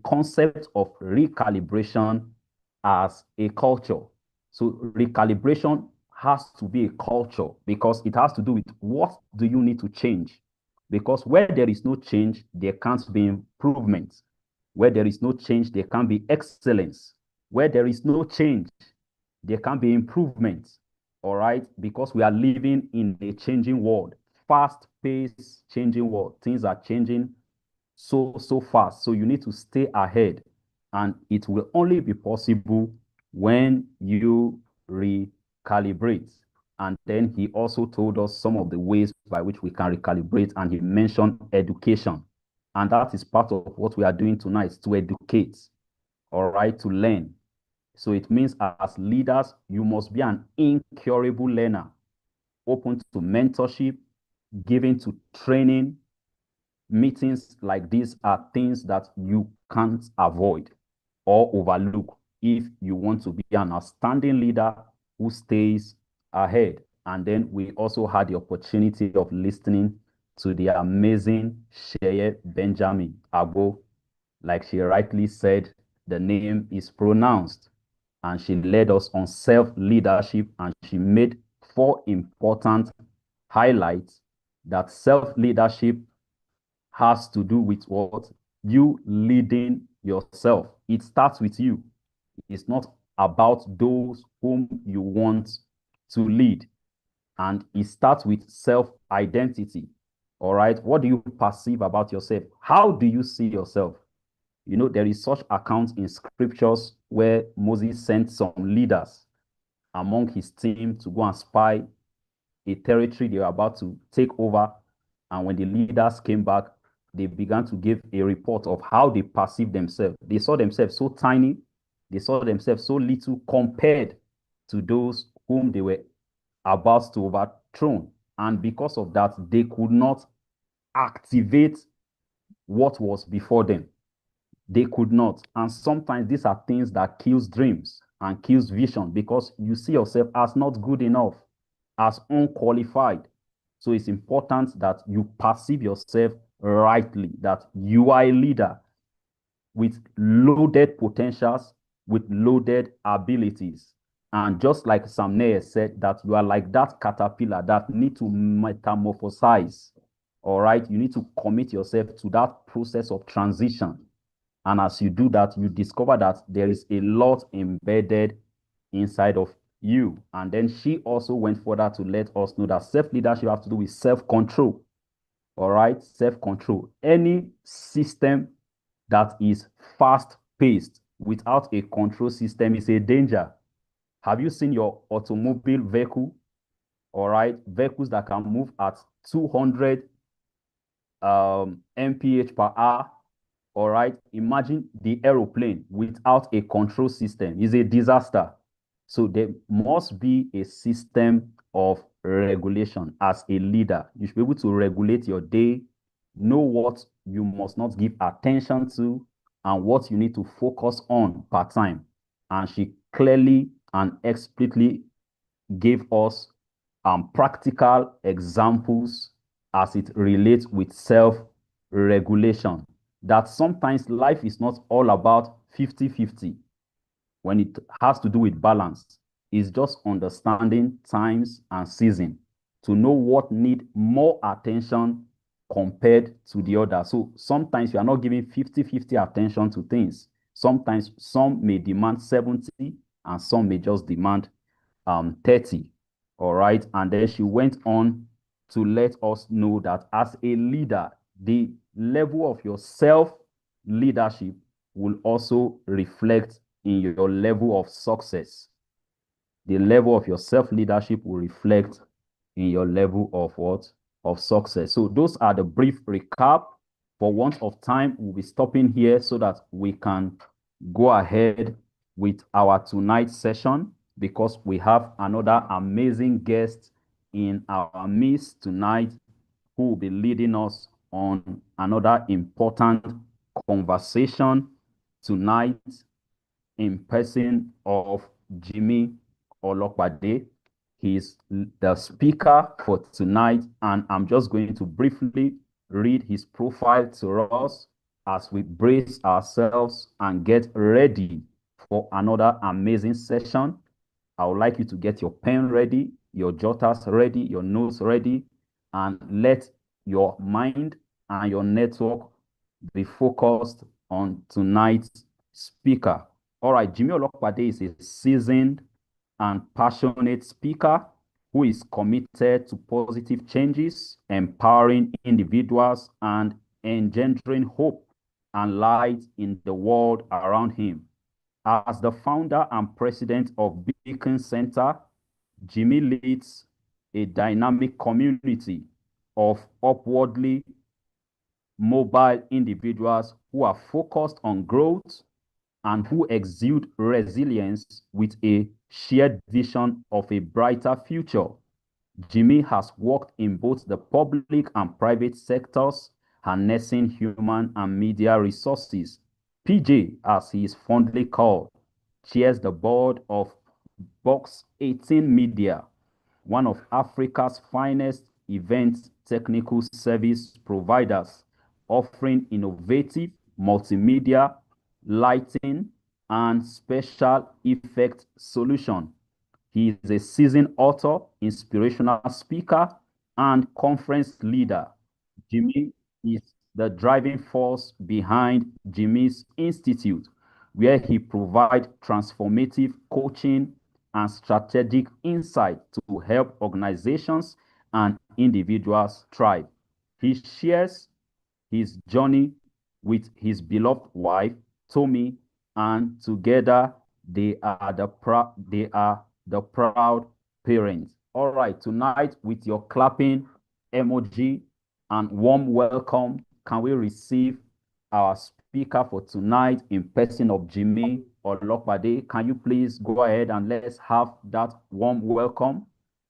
concept of recalibration as a culture. So recalibration has to be a culture because it has to do with what do you need to change. Because where there is no change, there can't be improvement. Where there is no change, there can be excellence. Where there is no change, there can be improvement. All right, because we are living in a changing world, fast-paced changing world. Things are changing so fast. So you need to stay ahead. And it will only be possible when you recalibrate. And then he also told us some of the ways by which we can recalibrate. And he mentioned education. And that is part of what we are doing tonight, to educate, all right, to learn. So it means as leaders, you must be an incurable learner, open to mentorship, given to training. Meetings like these are things that you can't avoid or overlook if you want to be an outstanding leader who stays ahead. And then we also had the opportunity of listening to the amazing Sheye Benjamin Agbo. Like she rightly said, the name is pronounced. And she led us on self-leadership, and she made 4 important highlights that self-leadership has to do with what? You leading yourself. It starts with you. It's not about those whom you want to lead. And it starts with self-identity. All right. What do you perceive about yourself? How do you see yourself? You know, there is such accounts in scriptures where Moses sent some leaders among his team to go and spy a territory they were about to take over. And when the leaders came back, they began to give a report of how they perceived themselves. They saw themselves so tiny, they saw themselves so little compared to those whom they were about to overthrow. And because of that, they could not activate what was before them. They could not. And sometimes these are things that kills dreams and kills vision because you see yourself as not good enough, as unqualified. So it's important that you perceive yourself rightly, that you are a leader with loaded potentials, with loaded abilities. And just like Samnea said, that you are like that caterpillar that need to metamorphosize. All right, you need to commit yourself to that process of transition. And as you do that, you discover that there is a lot embedded inside of you. And then she also went further to let us know that self-leadership has to do with self-control. All right, self-control. Any system that is fast-paced without a control system is a danger. Have you seen your automobile vehicle? All right, vehicles that can move at 200 mph per hour. All right, imagine the aeroplane without a control system. It's a disaster. So there must be a system of regulation. As a leader, you should be able to regulate your day, know what you must not give attention to, and what you need to focus on per time. And she clearly and explicitly gave us practical examples as it relates with self-regulation. That sometimes life is not all about 50-50 when it has to do with balance. It's just understanding times and season to know what need more attention compared to the other. So sometimes you are not giving 50-50 attention to things. Sometimes some may demand 70 and some may just demand 30. All right. And then she went on to let us know that as a leader, the level of your self leadership will also reflect in your level of success. The level of your self leadership will reflect in your level of what? Of success. So those are the brief recap. For want of time, we'll be stopping here so that we can go ahead with our tonight's session because we have another amazing guest in our midst tonight who will be leading us on another important conversation tonight in person of Jimi Olopade. He's the speaker for tonight, and I'm just going to briefly read his profile to us as we brace ourselves and get ready for another amazing session. I would like you to get your pen ready, your jotters ready, your notes ready, and let your mind and your network be focused on tonight's speaker. All right, Jimi Olopade is a seasoned and passionate speaker who is committed to positive changes, empowering individuals, and engendering hope and light in the world around him. As the founder and president of Beacon Center, Jimi leads a dynamic community of upwardly mobile individuals who are focused on growth and who exude resilience with a shared vision of a brighter future. Jimi has worked in both the public and private sectors, harnessing human and media resources. PJ, as he is fondly called, chairs the board of Box 18 Media, one of Africa's finest event technical service providers, offering innovative multimedia, lighting, and special effect solution. He is a seasoned author, inspirational speaker, and conference leader. Jimi is the driving force behind Jimi's Institute, where he provides transformative coaching and strategic insight to help organizations and individuals thrive. He shares his journey with his beloved wife, Tommy, and together they are the proud parents. All right, tonight with your clapping emoji and warm welcome, can we receive our speaker for tonight in person of Jimi Olopade? Can you please go ahead and let's have that warm welcome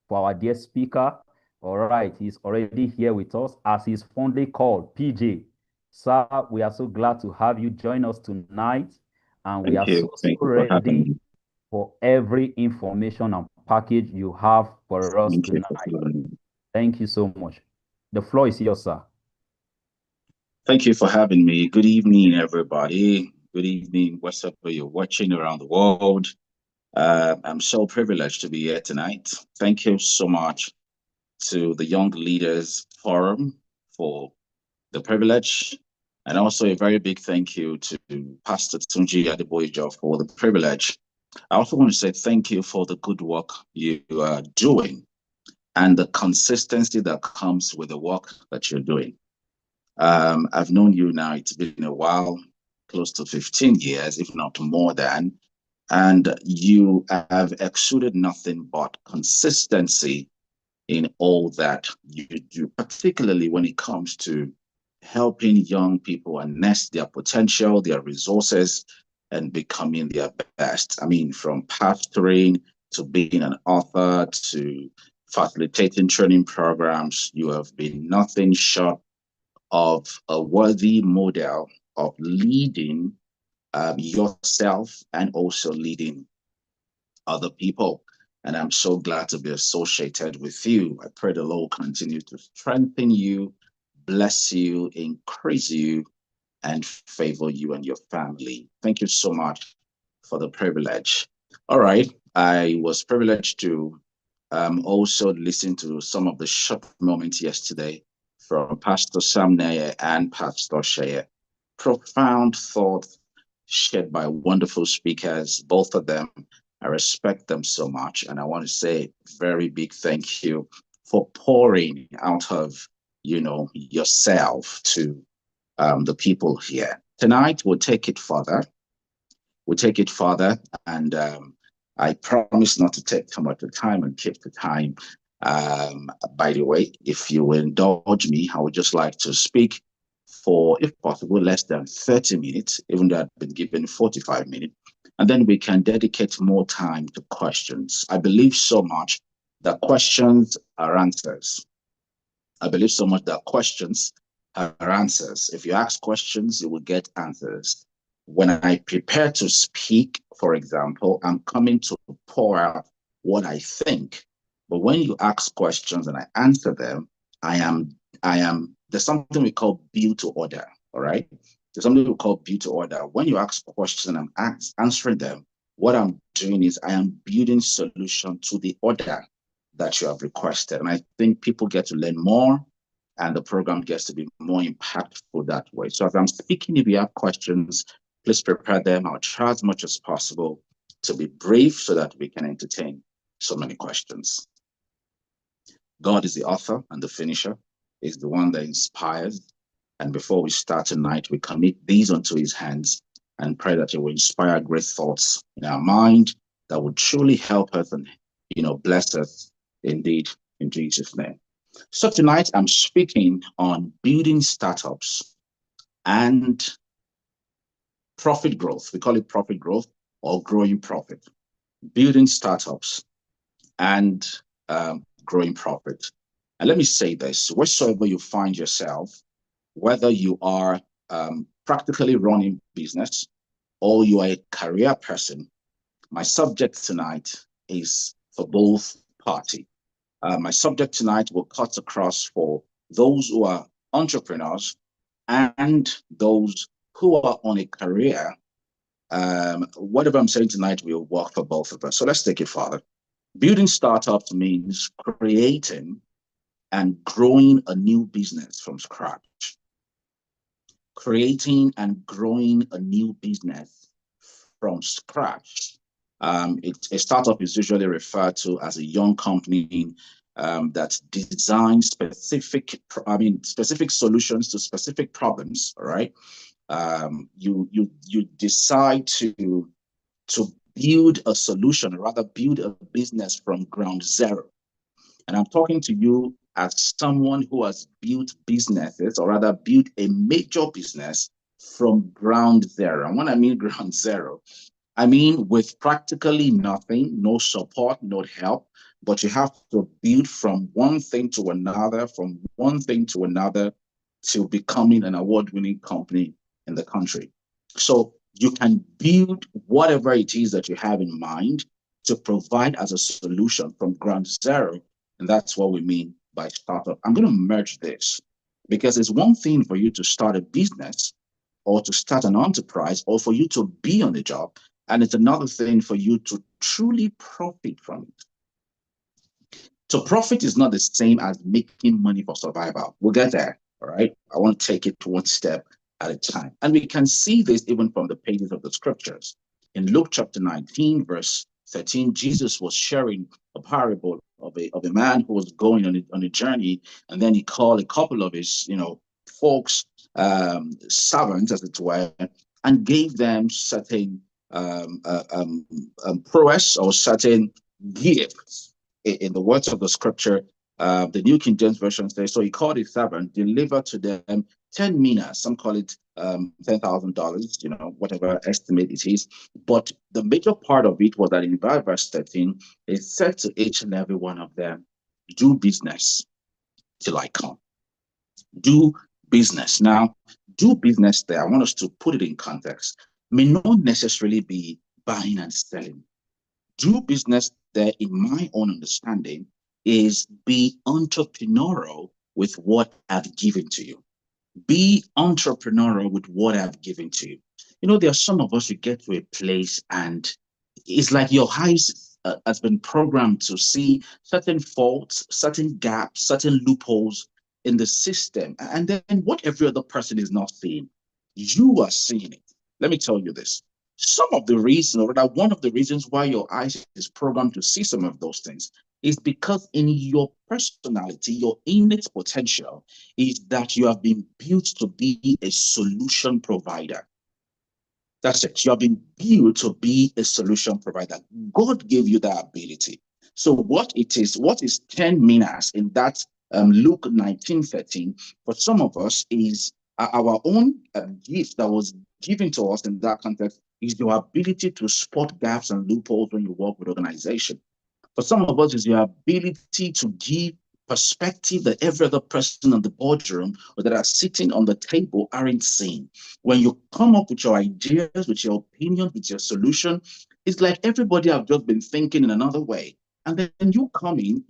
for our dear speaker? All right, he's already here with us as he's fondly called PJ. Sir, we are so glad to have you join us tonight, and we Thank are so, you. so Thank you for having ready me. for every information and package you have for us Thank you for tonight. having me. Thank you so much. The floor is yours, sir. Thank you for having me. Good evening, everybody. Good evening, wherever you're watching around the world. I'm so privileged to be here tonight. Thank you so much to the Young Leaders Forum for the privilege. And also a very big thank you to Pastor Tunji Adeboyejo for the privilege. I also want to say thank you for the good work you are doing and the consistency that comes with the work that you're doing. I've known you now, it's been a while, close to 15 years, if not more than, and you have exuded nothing but consistency in all that you do, particularly when it comes to helping young people harness their potential, their resources, and becoming their best. I mean, from pastoring to being an author to facilitating training programs, you have been nothing short of a worthy model of leading yourself and also leading other people. And I'm so glad to be associated with you. I pray the Lord continue to strengthen you, bless you, increase you, and favor you and your family. Thank you so much for the privilege. All right. I was privileged to also listen to some of the short moments yesterday from Pastor Sam Nair and Pastor Shea. Profound thought shared by wonderful speakers, both of them. I respect them so much. And I want to say very big thank you for pouring out of, yourself to the people here. Tonight, we'll take it further. We'll take it further. And I promise not to take too much of time and keep the time. By the way, if you will indulge me, I would just like to speak for, if possible, less than 30 minutes, even though I've been given 45 minutes. And then we can dedicate more time to questions. I believe so much that questions are answers. I believe so much that questions are answers. If you ask questions, you will get answers. When I prepare to speak, for example, I'm coming to pour out what I think. But when you ask questions and I answer them, I am, there's something we call build to order. All right. There's something we call build to order. When you ask questions and I'm answering them, what I'm doing is I am building solution to the order that you have requested. And I think people get to learn more and the program gets to be more impactful that way. So if I'm speaking, if you have questions, please prepare them. I'll try as much as possible to be brief so that we can entertain so many questions. God is the author and the finisher, is the one that inspires. And before we start tonight, we commit these unto his hands and pray that it will inspire great thoughts in our mind that will truly help us and, bless us indeed in Jesus' name. So tonight I'm speaking on building startups and profit growth. We call it profit growth or growing profit. Building startups and growing profit. And let me say this, wheresoever you find yourself, whether you are practically running business or you are a career person, my subject tonight is for both parties. My subject tonight will cut across for those who are entrepreneurs and those who are on a career. Whatever I'm saying tonight will work for both of us. So let's take it further. Building startups means creating and growing a new business from scratch. Creating and growing a new business from scratch. A startup is usually referred to as a young company that designs specific solutions to specific problems. All right, you decide to build a solution, or rather build a business from ground zero. And I'm talking to you as someone who has built businesses, or rather built a major business from ground zero. And when I mean ground zero, I mean with practically nothing, no support, no help, but you have to build from one thing to another, to becoming an award-winning company in the country. So you can build whatever it is that you have in mind to provide as a solution from ground zero. And that's what we mean by startup. I'm going to merge this because it's one thing for you to start a business or to start an enterprise or for you to be on the job. And it's another thing for you to truly profit from it. So profit is not the same as making money for survival. We'll get there. All right. I want to take it one step at a time. And we can see this even from the pages of the scriptures. In Luke chapter 19, verse 13, Jesus was sharing a parable of a man who was going on a journey, and then he called a couple of his, folks, servants, as it were, and gave them certain prowess or certain gifts. In the words of the scripture, the New King James Version says, so he called his servant, delivered to them 10 minas, some call it $10,000, whatever estimate it is. But the major part of it was that in verse 13, it said to each and every one of them, do business till I come. Do business. Now, do business there, I want us to put it in context, may not necessarily be buying and selling. Do business there, in my own understanding, is be entrepreneurial with what I've given to you. Be entrepreneurial with what I've given to you. There are some of us who get to a place and it's like your eyes has been programmed to see certain faults, certain gaps, certain loopholes in the system. And then what every other person is not seeing, you are seeing it. Let me tell you this. Some of the reasons, or rather one of the reasons why your eyes is programmed to see some of those things is because in your personality, your innate potential is that you have been built to be a solution provider. That's it. You have been built to be a solution provider. God gave you that ability. So what is 10 minas in that Luke 19:13 for some of us is our own gift that was given to us in that context is your ability to spot gaps and loopholes when you work with organization. For some of us, is your ability to give perspective that every other person in the boardroom or that are sitting on the table aren't seeing. When you come up with your ideas, with your opinion, with your solution, it's like everybody have just been thinking in another way. And then you come in,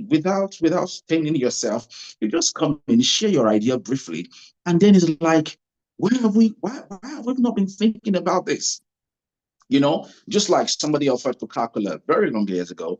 without staining yourself, you just come in, share your idea briefly, and then it's like Why have we not been thinking about this? Just like somebody offered Coca-Cola very long years ago,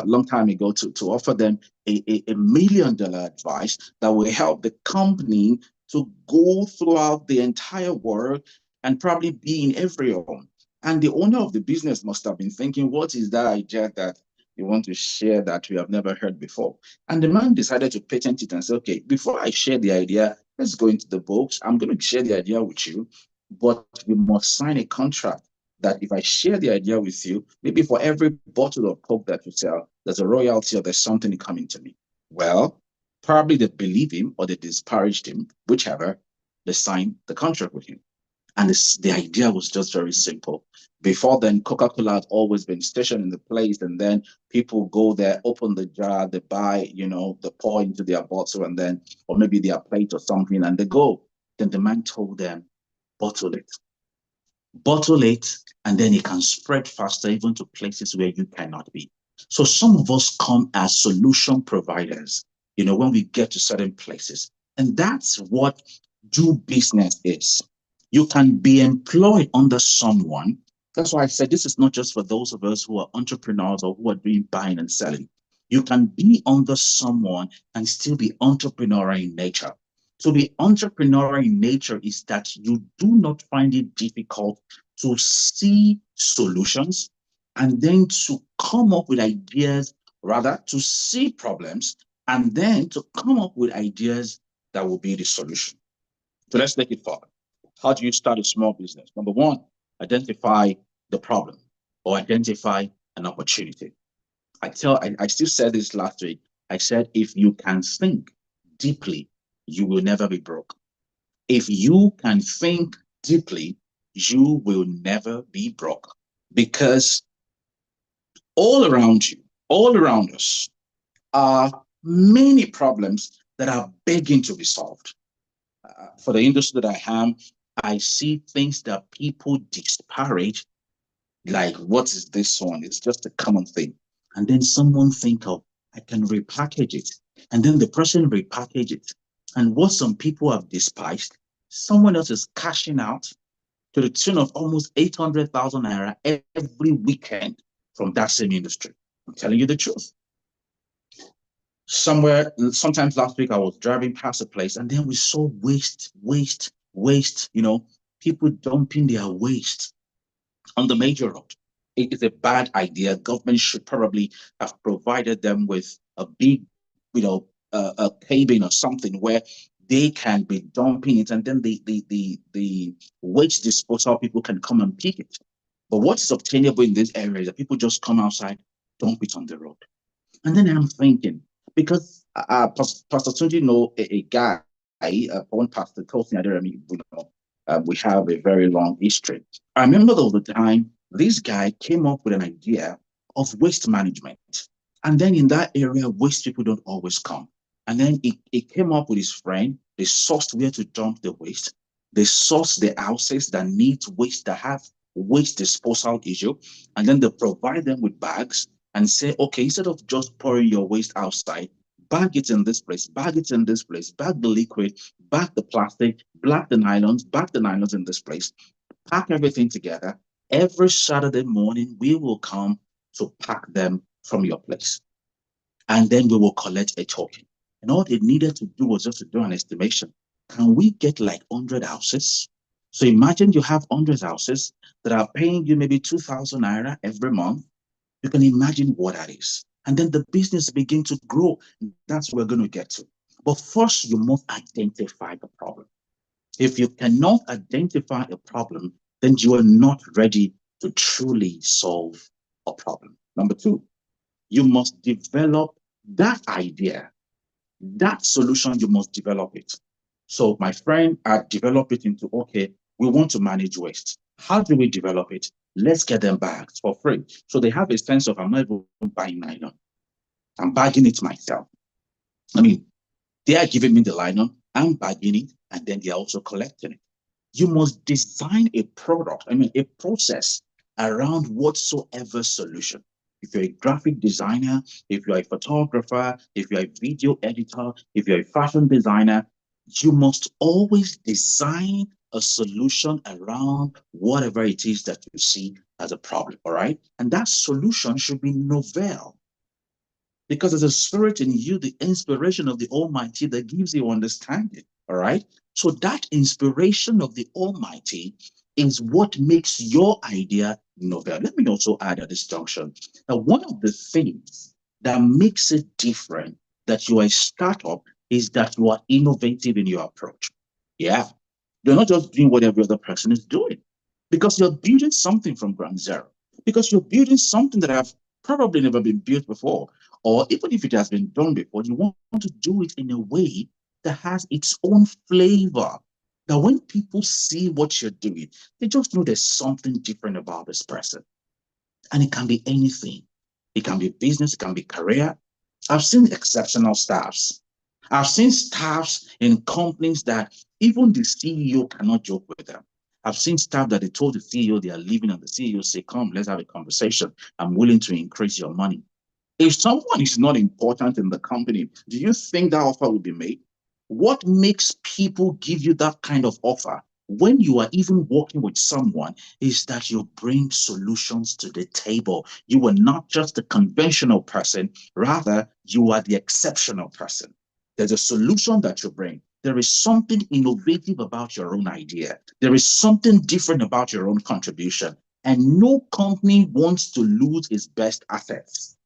long time ago, to offer them a $1 million advice that will help the company to go throughout the entire world and probably be in every home. And the owner of the business must have been thinking, what is that idea that you want to share that we have never heard before? And the man decided to patent it and say, okay, before I share the idea, let's go into the books. I'm going to share the idea with you, but we must sign a contract that if I share the idea with you, maybe for every bottle of Coke that you sell, there's a royalty or there's something coming to me. Well, probably they believe him or they disparaged him, whichever, they signed the contract with him. And the idea was just very simple. Before then, Coca-Cola had always been stationed in the place, and then people go there, open the jar, they buy, they pour into their bottle, and then, or maybe their plate or something, and they go. Then the man told them, bottle it. Bottle it, and then it can spread faster even to places where you cannot be. So some of us come as solution providers, when we get to certain places. And that's what do business is. You can be employed under someone. That's why I said this is not just for those of us who are entrepreneurs or who are doing buying and selling. You can be under someone and still be entrepreneurial in nature. So the entrepreneurial in nature is that you do not find it difficult to see solutions and then to come up with ideas, rather to see problems and then to come up with ideas that will be the solution. So let's take it forward. How do you start a small business? Number one, identify the problem or identify an opportunity. I still said this last week. I said, if you can think deeply, you will never be broke. If you can think deeply, you will never be broke because all around us are many problems that are begging to be solved. For the industry that I am, I see things that people disparage, like, what is this one? It's just a common thing. And then someone think of, I can repackage it. And then the person repackage it. And what some people have despised, someone else is cashing out to the tune of almost 800,000 naira every weekend from that same industry. I'm telling you the truth. Sometimes last week, I was driving past a place and then we saw waste, people dumping their waste on the major road. It is a bad idea. Government should probably have provided them with a big, a cabin or something where they can be dumping it, and then the waste disposal people can come and pick it. But what is obtainable in this area is that people just come outside, dump it on the road. And then I'm thinking, because Pastor Tunji know a guy, one pastor told me, I don't remember, we have a very long history. I remember there was a time this guy came up with an idea of waste management. And then in that area, waste people don't always come. And then he came up with his friend. They sourced where to dump the waste. They sourced the houses that need waste, that have waste disposal issue. And then they provide them with bags and say, okay, instead of just pouring your waste outside, bag it in this place, bag it in this place, bag the liquid, bag the plastic, bag the nylons in this place, pack everything together. Every Saturday morning, we will come to pack them from your place. And then we will collect a token. And all they needed to do was just to do an estimation. Can we get like 100 houses? So imagine you have 100 houses that are paying you maybe 2,000 naira every month. You can imagine what that is. And then the business begin to grow. That's where we're going to get to. But first, you must identify the problem. If you cannot identify a problem, then you are not ready to truly solve a problem. Number two, you must develop that idea, that solution, you must develop it. So my friend had developed it into, okay, we want to manage waste. How do we develop it? Let's get them bags for free. So they have a sense of, I'm not even buying nylon. I'm bagging it myself. I mean, they are giving me the nylon, I'm bagging it, and then they're also collecting it. You must design a product, a process around whatsoever solution. If you're a graphic designer, if you're a photographer, if you're a video editor, if you're a fashion designer, you must always design a solution around whatever it is that you see as a problem, all right? And that solution should be novel because there's a spirit in you, the inspiration of the Almighty that gives you understanding, all right? So that inspiration of the Almighty is what makes your idea novel. Let me also add at this junction that one of the things that makes it different that you are a startup is that you are innovative in your approach. Yeah. You're not just doing what every other person is doing because you're building something from ground zero, because you're building something that have probably never been built before, or even if it has been done before, you want to do it in a way that has its own flavor. That when people see what you're doing, they just know there's something different about this person. And it can be anything. It can be business, it can be career. I've seen exceptional staffs. I've seen staffs in companies that even the CEO cannot joke with them. I've seen staff that they told the CEO they are leaving, and the CEO say, "Come, let's have a conversation. I'm willing to increase your money." If someone is not important in the company, do you think that offer will be made? What makes people give you that kind of offer when you are even working with someone is that you bring solutions to the table. You are not just a conventional person, rather, you are the exceptional person. There's a solution that you bring. There is something innovative about your own idea. There is something different about your own contribution. And no company wants to lose its best assets.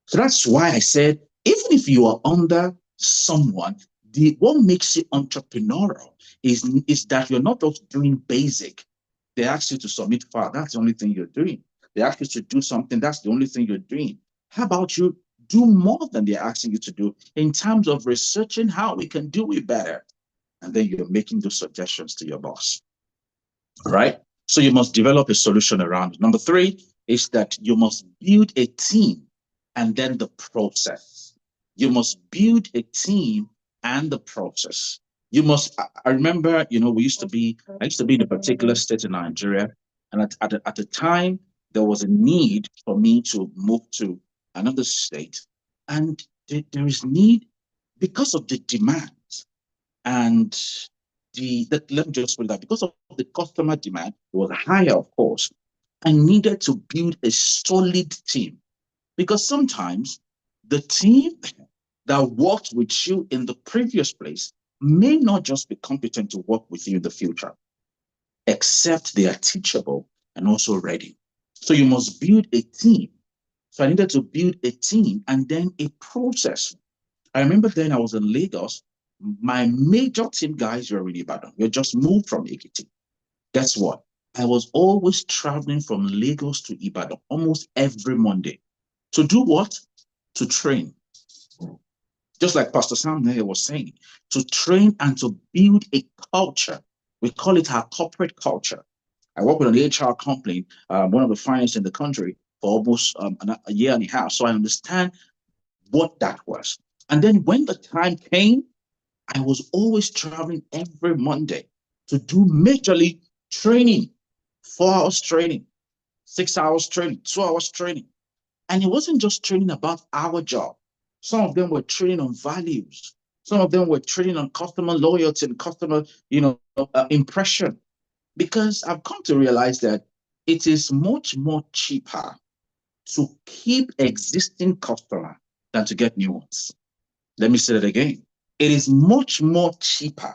So that's why I said, even if you are under someone, what makes you entrepreneurial is that you're not just doing basic. They ask you to submit file, that's the only thing you're doing. They ask you to do something, that's the only thing you're doing. How about you do more than they're asking you to do in terms of researching how we can do it better? And then you're making those suggestions to your boss. Right? So you must develop a solution around it. Number three is that you must build a team and then the process. You must build a team and the process. You must, I remember, I used to be in a particular state in Nigeria. And at the time, there was a need for me to move to another state. And there is need because of the demand and let me just put that because of the customer demand was higher, of course. I needed to build a solid team because sometimes the team that worked with you in the previous place may not just be competent to work with you in the future, except they are teachable and also ready. So you must build a team. So I needed to build a team and then a process. I remember then I was in Lagos. My major team guys were in Ibadan. We just moved from Ekiti. Guess what? I was always traveling from Lagos to Ibadan almost every Monday. To do what? To train. Just like Pastor Sam there was saying, to train and to build a culture. We call it our corporate culture. I work with an HR company, one of the finest in the country, for almost a year and a half. So I understand what that was. And then when the time came, I was always traveling every Monday to do majorly training, 4 hours training, 6 hours training, 2 hours training. And it wasn't just training about our job. Some of them were training on values. Some of them were training on customer loyalty and customer, impression. Because I've come to realize that it is much more cheaper to keep existing customer than to get new ones. Let me say that again. It is much more cheaper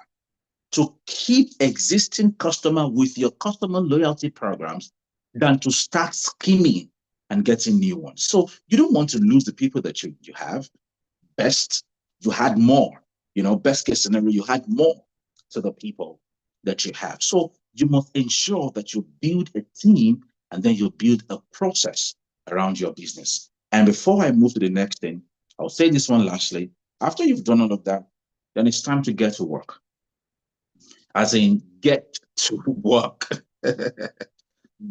to keep existing customer with your customer loyalty programs than to start scheming and getting new ones. So you don't want to lose the people that you have. Best, you had more. Best case scenario, you had more to the people that you have. So you must ensure that you build a team and then you build a process around your business. And before I move to the next thing, I'll say this one lastly. After you've done all of that, then it's time to get to work. As in, get to work.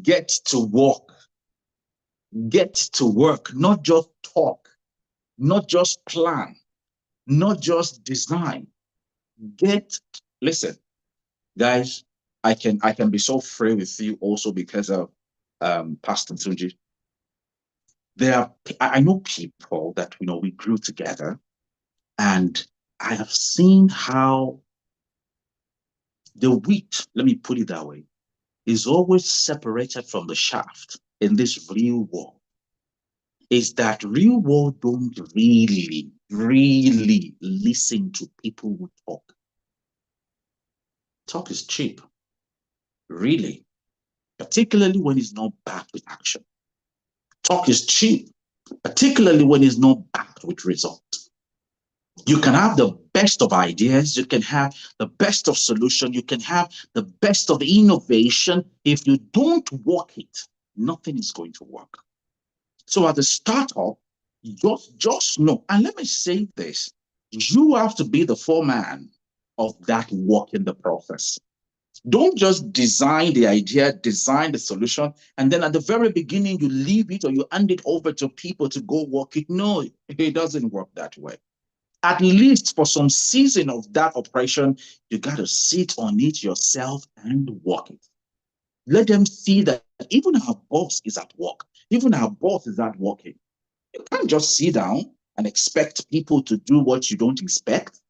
Get to work. Get to work, not just talk, not just plan, not just design. Listen, guys, I can be so free with you also because of Pastor Tunji. I know people that we grew together, and I have seen how The wheat, let me put it that way, is always separated from the shaft in this real world. Is that real world don't really listen to people who talk. Talk is cheap, really, particularly when it's not backed with action. Talk is cheap, particularly when it's not backed with results. You can have the best of ideas, you can have the best of solution, you can have the best of innovation. If you don't work it, nothing is going to work. So at the startup, just know, and let me say this, you have to be the foreman of that work in the process. Don't just design the idea, design the solution, and then at the very beginning you leave it or you hand it over to people to go work it. No, it doesn't work that way. At least for some season of that operation, you got to sit on it yourself and work it. Let them see that even our boss is at work, even our boss is at working. You can't just sit down and expect people to do what you don't expect.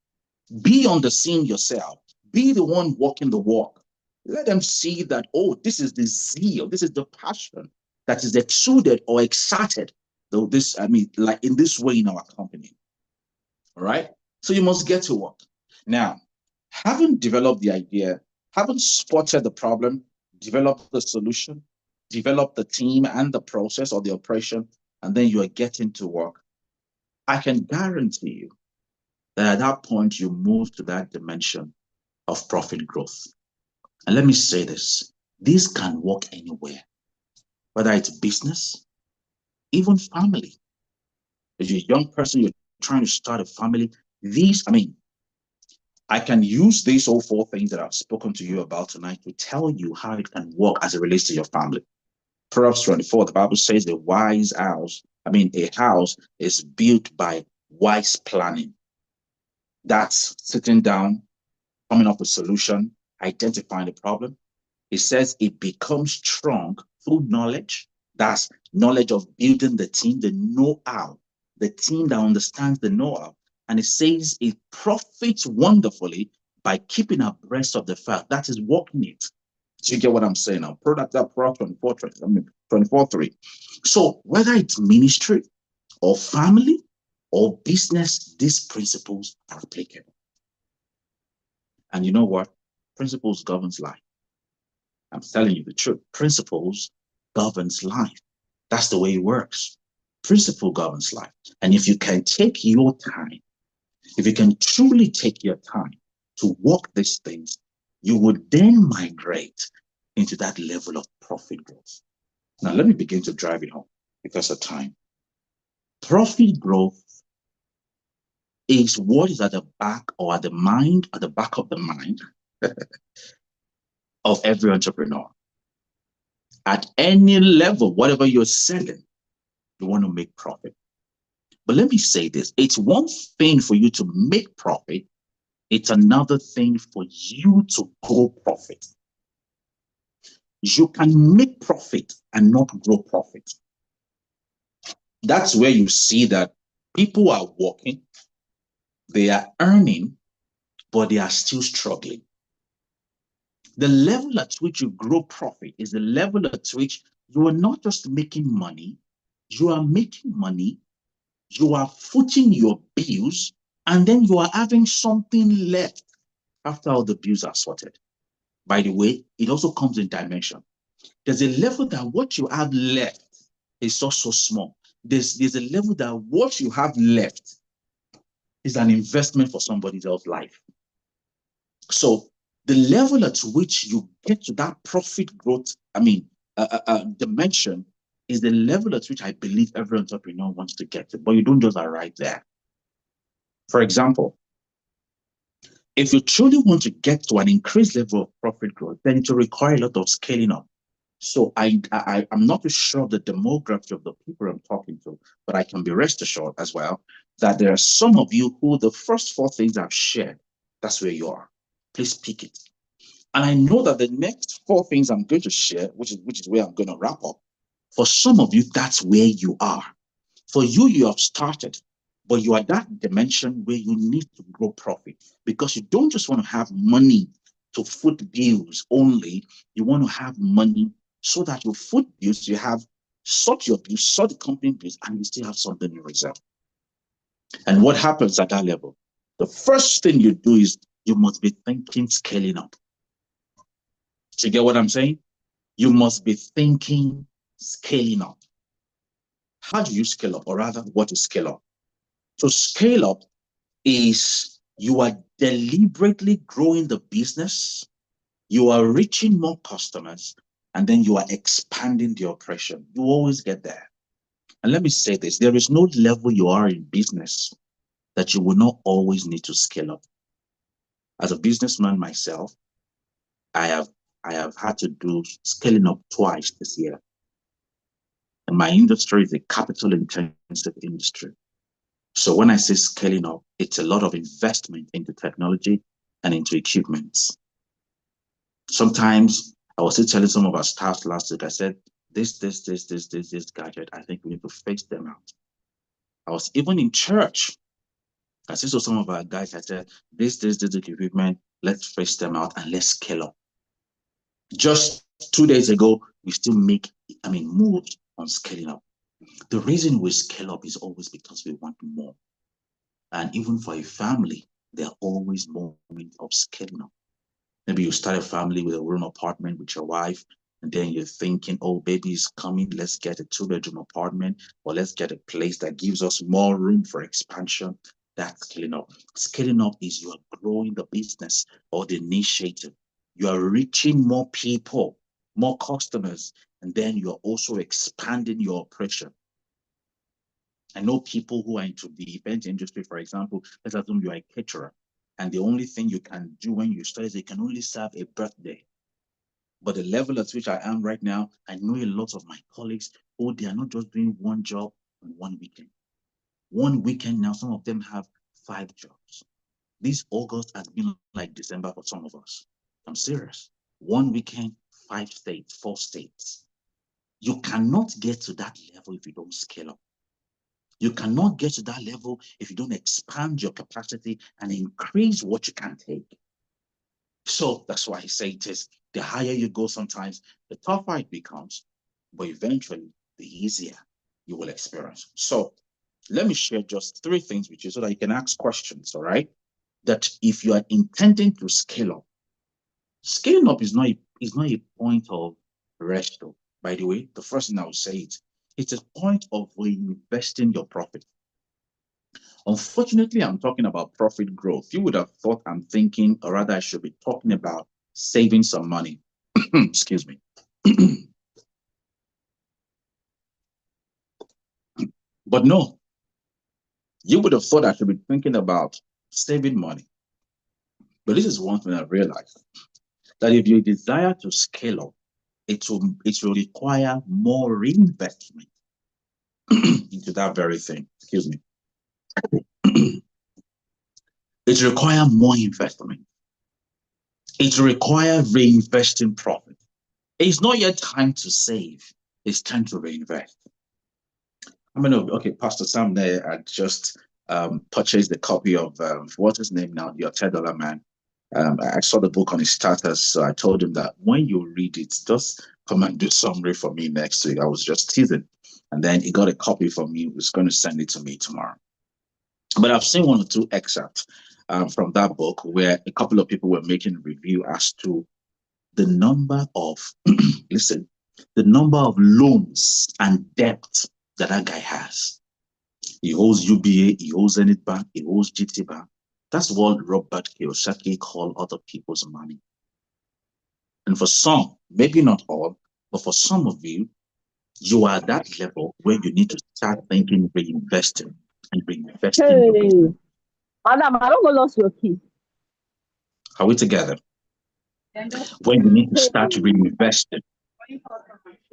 Be on the scene yourself. Be the one walking the walk. Let them see that, oh, this is the zeal, this is the passion that is exuded or excited. Though this, I mean, like in this way in our company. All right. So you must get to work. Now, having developed the idea, having spotted the problem, developed the solution, developed the team and the process or the operation, and then you are getting to work, I can guarantee you that at that point you move to that dimension of profit growth. And let me say this can work anywhere, whether it's business, even family. If you're a young person, you're trying to start a family, I can use these all four things that I've spoken to you about tonight to tell you how it can work as it relates to your family. Proverbs 24, the Bible says a house is built by wise planning. That's sitting down, coming up with a solution, identifying the problem. It says it becomes strong through knowledge. That's knowledge of building the team, the know-how, the team that understands the know-how. And it says it profits wonderfully by keeping abreast of the fact that is working it. Do you get what I'm saying now? Product 24:3. So whether it's ministry or family or business, these principles are applicable. And you know what? Principles governs life. I'm telling you the truth. Principles governs life. That's the way it works. Principle governs life. And if you can take your time, if you can truly take your time to work these things, you would then migrate into that level of profit growth. Now, let me begin to drive it home because of time. Profit growth is what is at the back or at the back of the mind of every entrepreneur. At any level, whatever you're selling, you want to make profit. But let me say this, it's one thing for you to make profit, it's another thing for you to grow profit. You can make profit and not grow profit. That's where you see that people are working, they are earning, but they are still struggling. The level at which you grow profit is the level at which you are not just making money, you are making money, you are footing your bills, and then you are having something left after all the bills are sorted. By the way, it also comes in dimension. There's a level that what you have left is also small. There's a level that what you have left is an investment for somebody else's life. So the level at which you get to that profit growth, dimension is the level at which I believe every entrepreneur wants to get to, but you don't just arrive there. For example, if you truly want to get to an increased level of profit growth, then it will require a lot of scaling up. So I'm not too sure of the demography of the people I'm talking to, but I can be rest assured as well that there are some of you who the first four things I've shared, that's where you are. Please pick it. And I know that the next four things I'm going to share, which is where I'm going to wrap up, for some of you, that's where you are. For you, you have started, but you are that dimension where you need to grow profit because you don't just want to have money to foot bills only. You want to have money so that your foot bills, you have sort your bills, sort the company bills, and you still have something in reserve. And what happens at that level? The first thing you do is you must be thinking scaling up. Do you get what I'm saying? You must be thinking scaling up. How do you scale up? Or rather, what is scale up? To scale up is you are deliberately growing the business, you are reaching more customers, and then you are expanding the operation. You always get there. And let me say this, there is no level you are in business that you will not always need to scale up. As a businessman myself, I have had to do scaling up twice this year. And my industry is a capital intensive industry. So when I say scaling up, it's a lot of investment into technology and into equipment. Sometimes I was still telling some of our staff last week, I said, this gadget, I think we need to phase them out. I was even in church. I said to some of our guys, I said, this equipment, let's phase them out and let's scale up. Just 2 days ago, we still moves on scaling up. The reason we scale up is always because we want more. And even for a family, there are always moments of scaling up. Maybe you start a family with a room apartment with your wife, and then you're thinking, oh, baby's coming, let's get a 2-bedroom apartment, or let's get a place that gives us more room for expansion. That's scaling up. Scaling up is you are growing the business or the initiative. You are reaching more people, more customers, and then you're also expanding your operation. I know people who are into the event industry, for example, let's assume you are a caterer, and the only thing you can do when you start is you can only serve a birthday. But the level at which I am right now, I know a lot of my colleagues, they are not just doing one job on one weekend. One weekend now, some of them have 5 jobs. This August has been like December for some of us. I'm serious. One weekend, 5 states, 4 states. You cannot get to that level if you don't scale up. You cannot get to that level if you don't expand your capacity and increase what you can take. So that's why I say it is the higher you go sometimes, the tougher it becomes, but eventually the easier you will experience. So let me share just 3 things with you so that you can ask questions, all right? That if you are intending to scale up, scaling up is not a point of rest. By the way, the first thing I would say it's a point of reinvesting your profit. Unfortunately, I'm talking about profit growth. You would have thought I'm thinking, or rather, I should be talking about saving some money. Excuse me. But no, you would have thought I should be thinking about saving money. But this is one thing I realized, that if you desire to scale up, it will require more reinvestment into that very thing. Excuse me. It requires more investment. It requires reinvesting profit. It's not yet time to save. It's time to reinvest. Okay, Pastor Sam there had just purchased a copy of what's his name now, Your $10 Man. I saw the book on his status, so I told him that when you read it, just come and do summary for me next week. I was just teasing. And then he got a copy from me. He was going to send it to me tomorrow. But I've seen 1 or 2 excerpts from that book where a couple of people were making a review as to the number of, listen, the number of loans and debt that guy has. He owes UBA, he owes Zenith Bank, he owes GT Bank. That's what Robert Kiyosaki called other people's money. And for some, maybe not all, but for some of you, you are at that level where you need to start thinking reinvesting and reinvesting. Hey, madam, I don't go lost your key. Are we together? When you need to start reinvesting.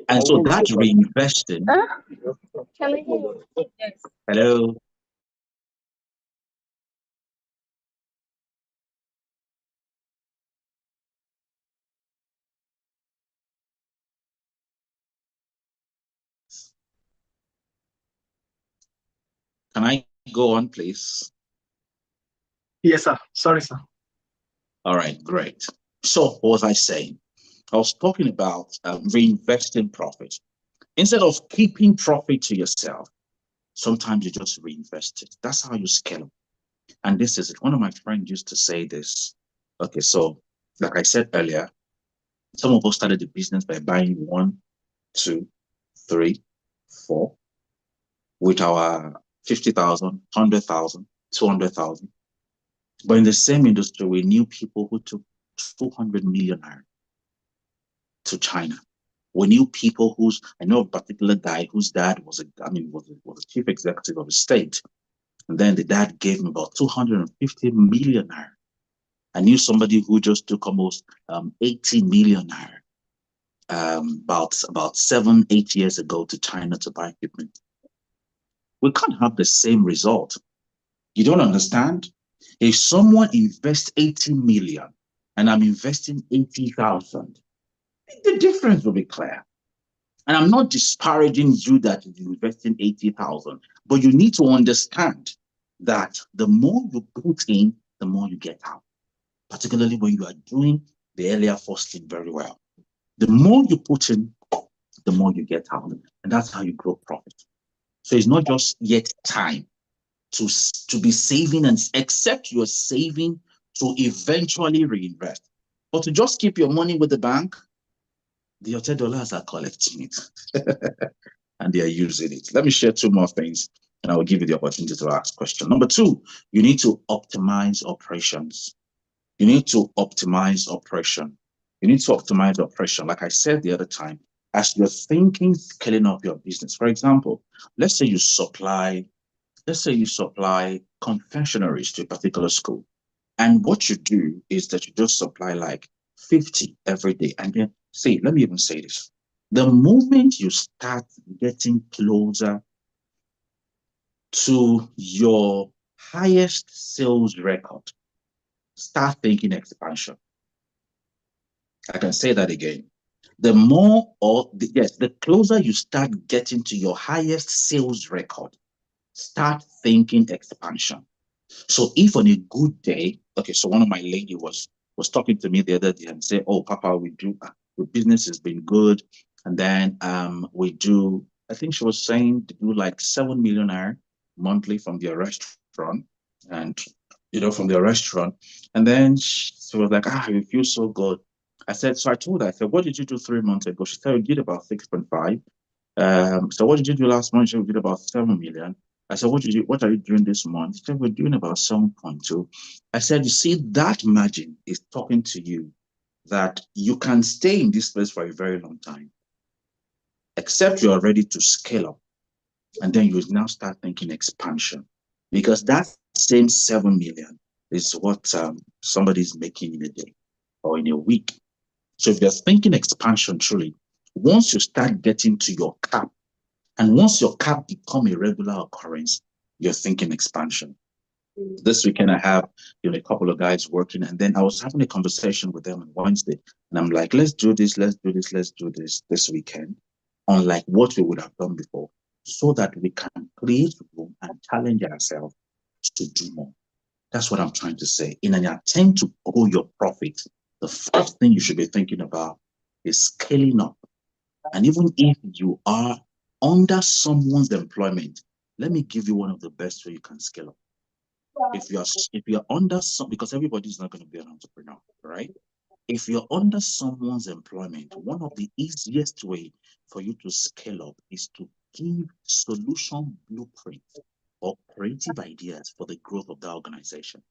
And so that reinvesting. Hello. Can I go on, please? Yes, sir. Sorry, sir. All right, great. So what was I saying? I was talking about reinvesting profit. Instead of keeping profit to yourself, sometimes you just reinvest it. That's how you scale up. And this is it. One of my friends used to say this. Okay, so like I said earlier, some of us started the business by buying 1, 2, 3, 4 with our 50,000, 100,000, 200,000. But in the same industry, we knew people who took 200 million to China. We knew people I know a particular guy whose dad was a chief executive of a state. And then the dad gave him about 250 million. I knew somebody who just took almost 80 million about 7, 8 years ago to China to buy equipment. We can't have the same result. You don't understand? If someone invests 80 million and I'm investing 80,000, the difference will be clear. And I'm not disparaging you that you're investing 80,000, but you need to understand that the more you put in, the more you get out, particularly when you are doing the earlier first thing very well. The more you put in, the more you get out. And that's how you grow profit. So it's not just yet time to be saving, and except you're saving to eventually reinvest. But to just keep your money with the bank, the hotel dollars are collecting it and they are using it. Let me share 2 more things and I will give you the opportunity to ask questions. Number 2, you need to optimize operations. You need to optimize operation. You need to optimize operation. Like I said the other time, as you're thinking scaling up your business, for example, let's say you supply confectionaries to a particular school. And what you do is that you just supply like 50 every day. And then let me even say this. The moment you start getting closer to your highest sales record, start thinking expansion. I can say that again. The closer you start getting to your highest sales record, start thinking expansion. So if on a good day, okay, so one of my lady was talking to me the other day and said, "Oh, Papa, the business has been good, and then we do." I think she was saying to do like 7 million monthly from their restaurant, and from their restaurant, and then she was like, "We feel so good." I said, so I told her, I said, "What did you do 3 months ago?" She said, "We did about 6.5. So what did you do last month?" She did about 7 million. I said, what are you doing this month?" She said, "We're doing about 7.2. I said, "You see, that margin is talking to you that you can stay in this place for a very long time, except you are ready to scale up. And then you now start thinking expansion, because that same 7 million is what somebody's making in a day or in a week. So if you're thinking expansion truly, once you start getting to your cap, and once your cap become a regular occurrence, you're thinking expansion. This weekend, I have a couple of guys working, and then I was having a conversation with them on Wednesday, and I'm like, let's do this this weekend, unlike what we would have done before, so that we can create room and challenge ourselves to do more. That's what I'm trying to say. In an attempt to grow your profit, the first thing you should be thinking about is scaling up. And even if you are under someone's employment, let me give you one of the best ways you can scale up. If you're under because everybody's not going to be an entrepreneur, right? If you're under someone's employment, one of the easiest way for you to scale up is to give solution blueprints or creative ideas for the growth of the organization.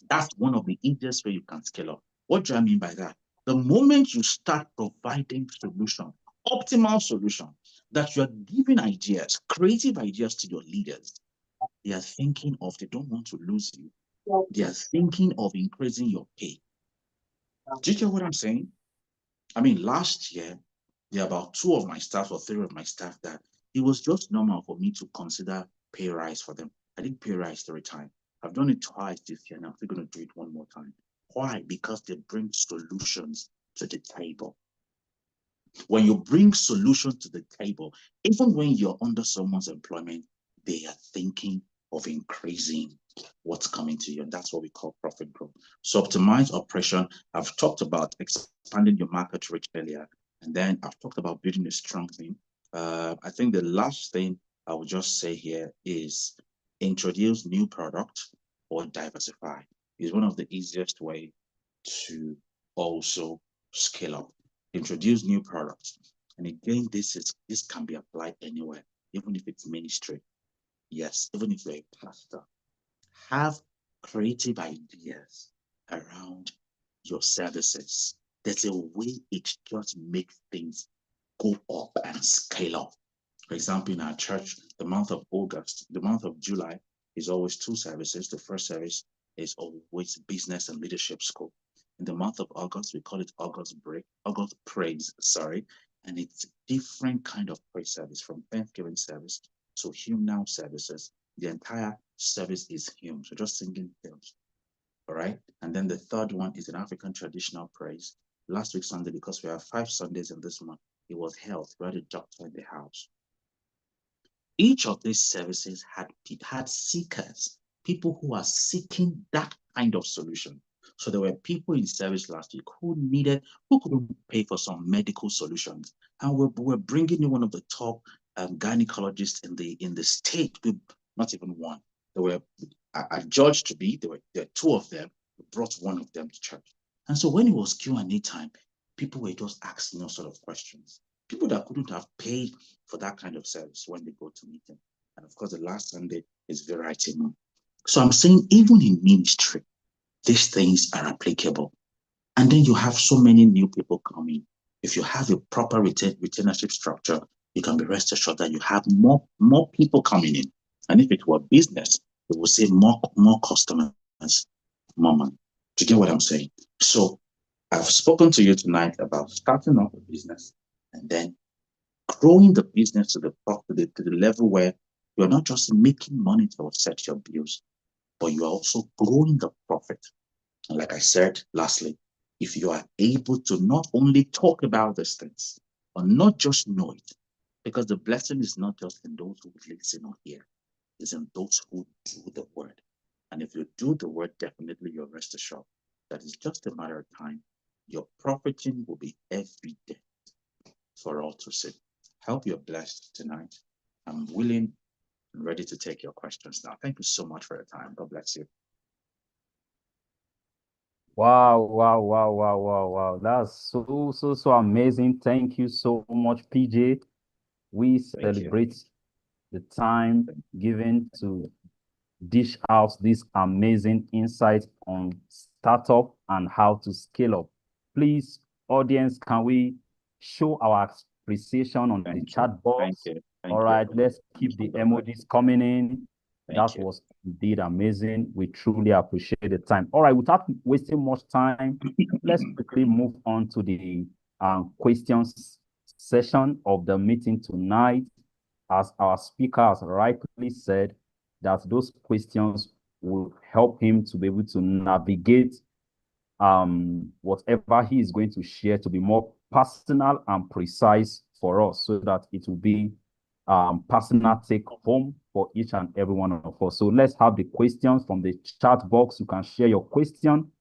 That's one of the easiest way you can scale up. What do I mean by that? The moment you start providing solution, optimal solution, that you're giving ideas, creative ideas to your leaders, they don't want to lose you. They are thinking of increasing your pay. Do you get what I'm saying? I mean, last year, there are about 2 of my staff or 3 of my staff that it was just normal for me to consider pay rise for them. I did pay rise 3 times. I've done it twice this year, and I'm still going to do it 1 more time. Why? Because they bring solutions to the table. When you bring solutions to the table, even when you're under someone's employment, they are thinking of increasing what's coming to you. And that's what we call profit growth. So optimize operation. I've talked about expanding your market reach earlier. And then I've talked about building a strong team. I think the last thing I would just say here is introduce new product or diversify. Is one of the easiest way to also scale up. Introduce new products. And again, this can be applied anywhere, even if it's ministry. Yes, even if you're a pastor, have creative ideas around your services. There's a way it just makes things go up and scale up. For example, in our church, the month of August, the month of July is always two services. The first service is always business and leadership school. In the month of August, we call it August praise, sorry. And it's different kind of praise service, from Thanksgiving service to hymn now services. The entire service is hymn, so just singing hymns. All right. And then the third one is an African traditional praise. Last week Sunday, because we have 5 Sundays in this month, it was health. We had a doctor in the house. Each of these services had seekers, people who are seeking that kind of solution. So there were people in service last week who couldn't pay for some medical solutions, and we're bringing in one of the top gynecologists in the state. Not even one. There were adjudged to be. There were 2 of them. We brought one of them to church, and so when it was Q&A time, people were just asking all sort of questions. People that couldn't have paid for that kind of service when they go to meeting. And of course, the last Sunday is variety. So I'm saying, even in ministry, these things are applicable. And then you have so many new people coming. If you have a proper retainership structure, you can be rest assured that you have more people coming in. And if it were business, it will say more customers, more money. Do you get what I'm saying? So I've spoken to you tonight about starting up a business and then growing the business to the level where you're not just making money to offset your bills, but you're also growing the profit. And like I said, lastly, if you are able to not only talk about these things, but not just know it, because the blessing is not just in those who listen or hear, it's in those who do the word. And if you do the word, definitely you're rest assured that it's just a matter of time. Your profiting will be evident for all to see. Hope you're blessed tonight. I'm willing and ready to take your questions now. Thank you so much for your time. God bless you. Wow, wow, wow, wow, wow, wow. That's so amazing. Thank you so much, PJ. We celebrate the time given to dish out this amazing insight on startup and how to scale up. Please, audience, can we show our appreciation on the chat box? All right, let's keep the emojis coming in. That was indeed amazing. We truly appreciate the time. All right, without wasting much time, let's quickly move on to the questions session of the meeting tonight. As our speaker has rightly said, that those questions will help him to be able to navigate whatever he is going to share to be more personal and precise for us, so that it will be personal take home for each and every one of us. So let's have the questions from the chat box. You can share your question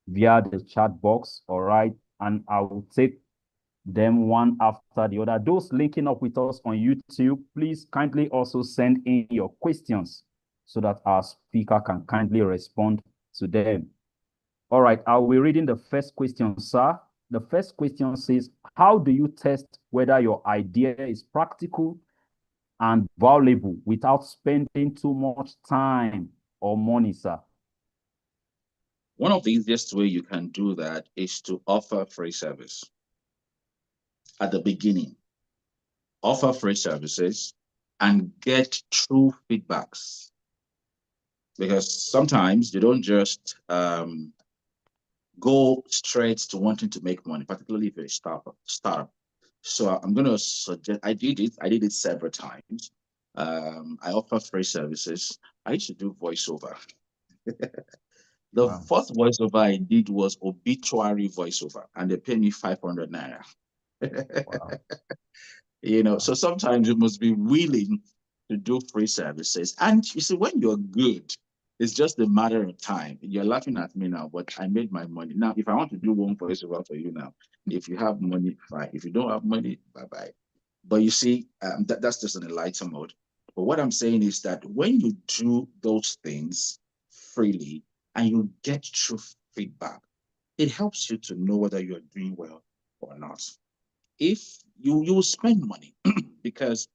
via the chat box, all right? And I will take them one after the other. Those linking up with us on YouTube, please kindly also send in your questions so that our speaker can kindly respond to them. All right, I'll be reading the first question, sir. The first question says, how do you test whether your idea is practical and valuable without spending too much time or money, sir? One of the easiest way you can do that is to offer free service. At the beginning, offer free services and get true feedbacks. Because sometimes you don't just go straight to wanting to make money, particularly if you're a startup. So I'm going to suggest, I did it several times. I offer free services. I used to do voiceover. The first voiceover I did was obituary voiceover, and they paid me 500 naira. So sometimes you must be willing to do free services. And you see, when you're good, it's just a matter of time. You're laughing at me now, but I made my money. Now, if I want to do one voiceover for you now, if you have money, fine. If you don't have money, bye-bye. But you see, that's just in a lighter mode. But what I'm saying is that when you do those things freely and you get true feedback, it helps you to know whether you're doing well or not. If you will spend money because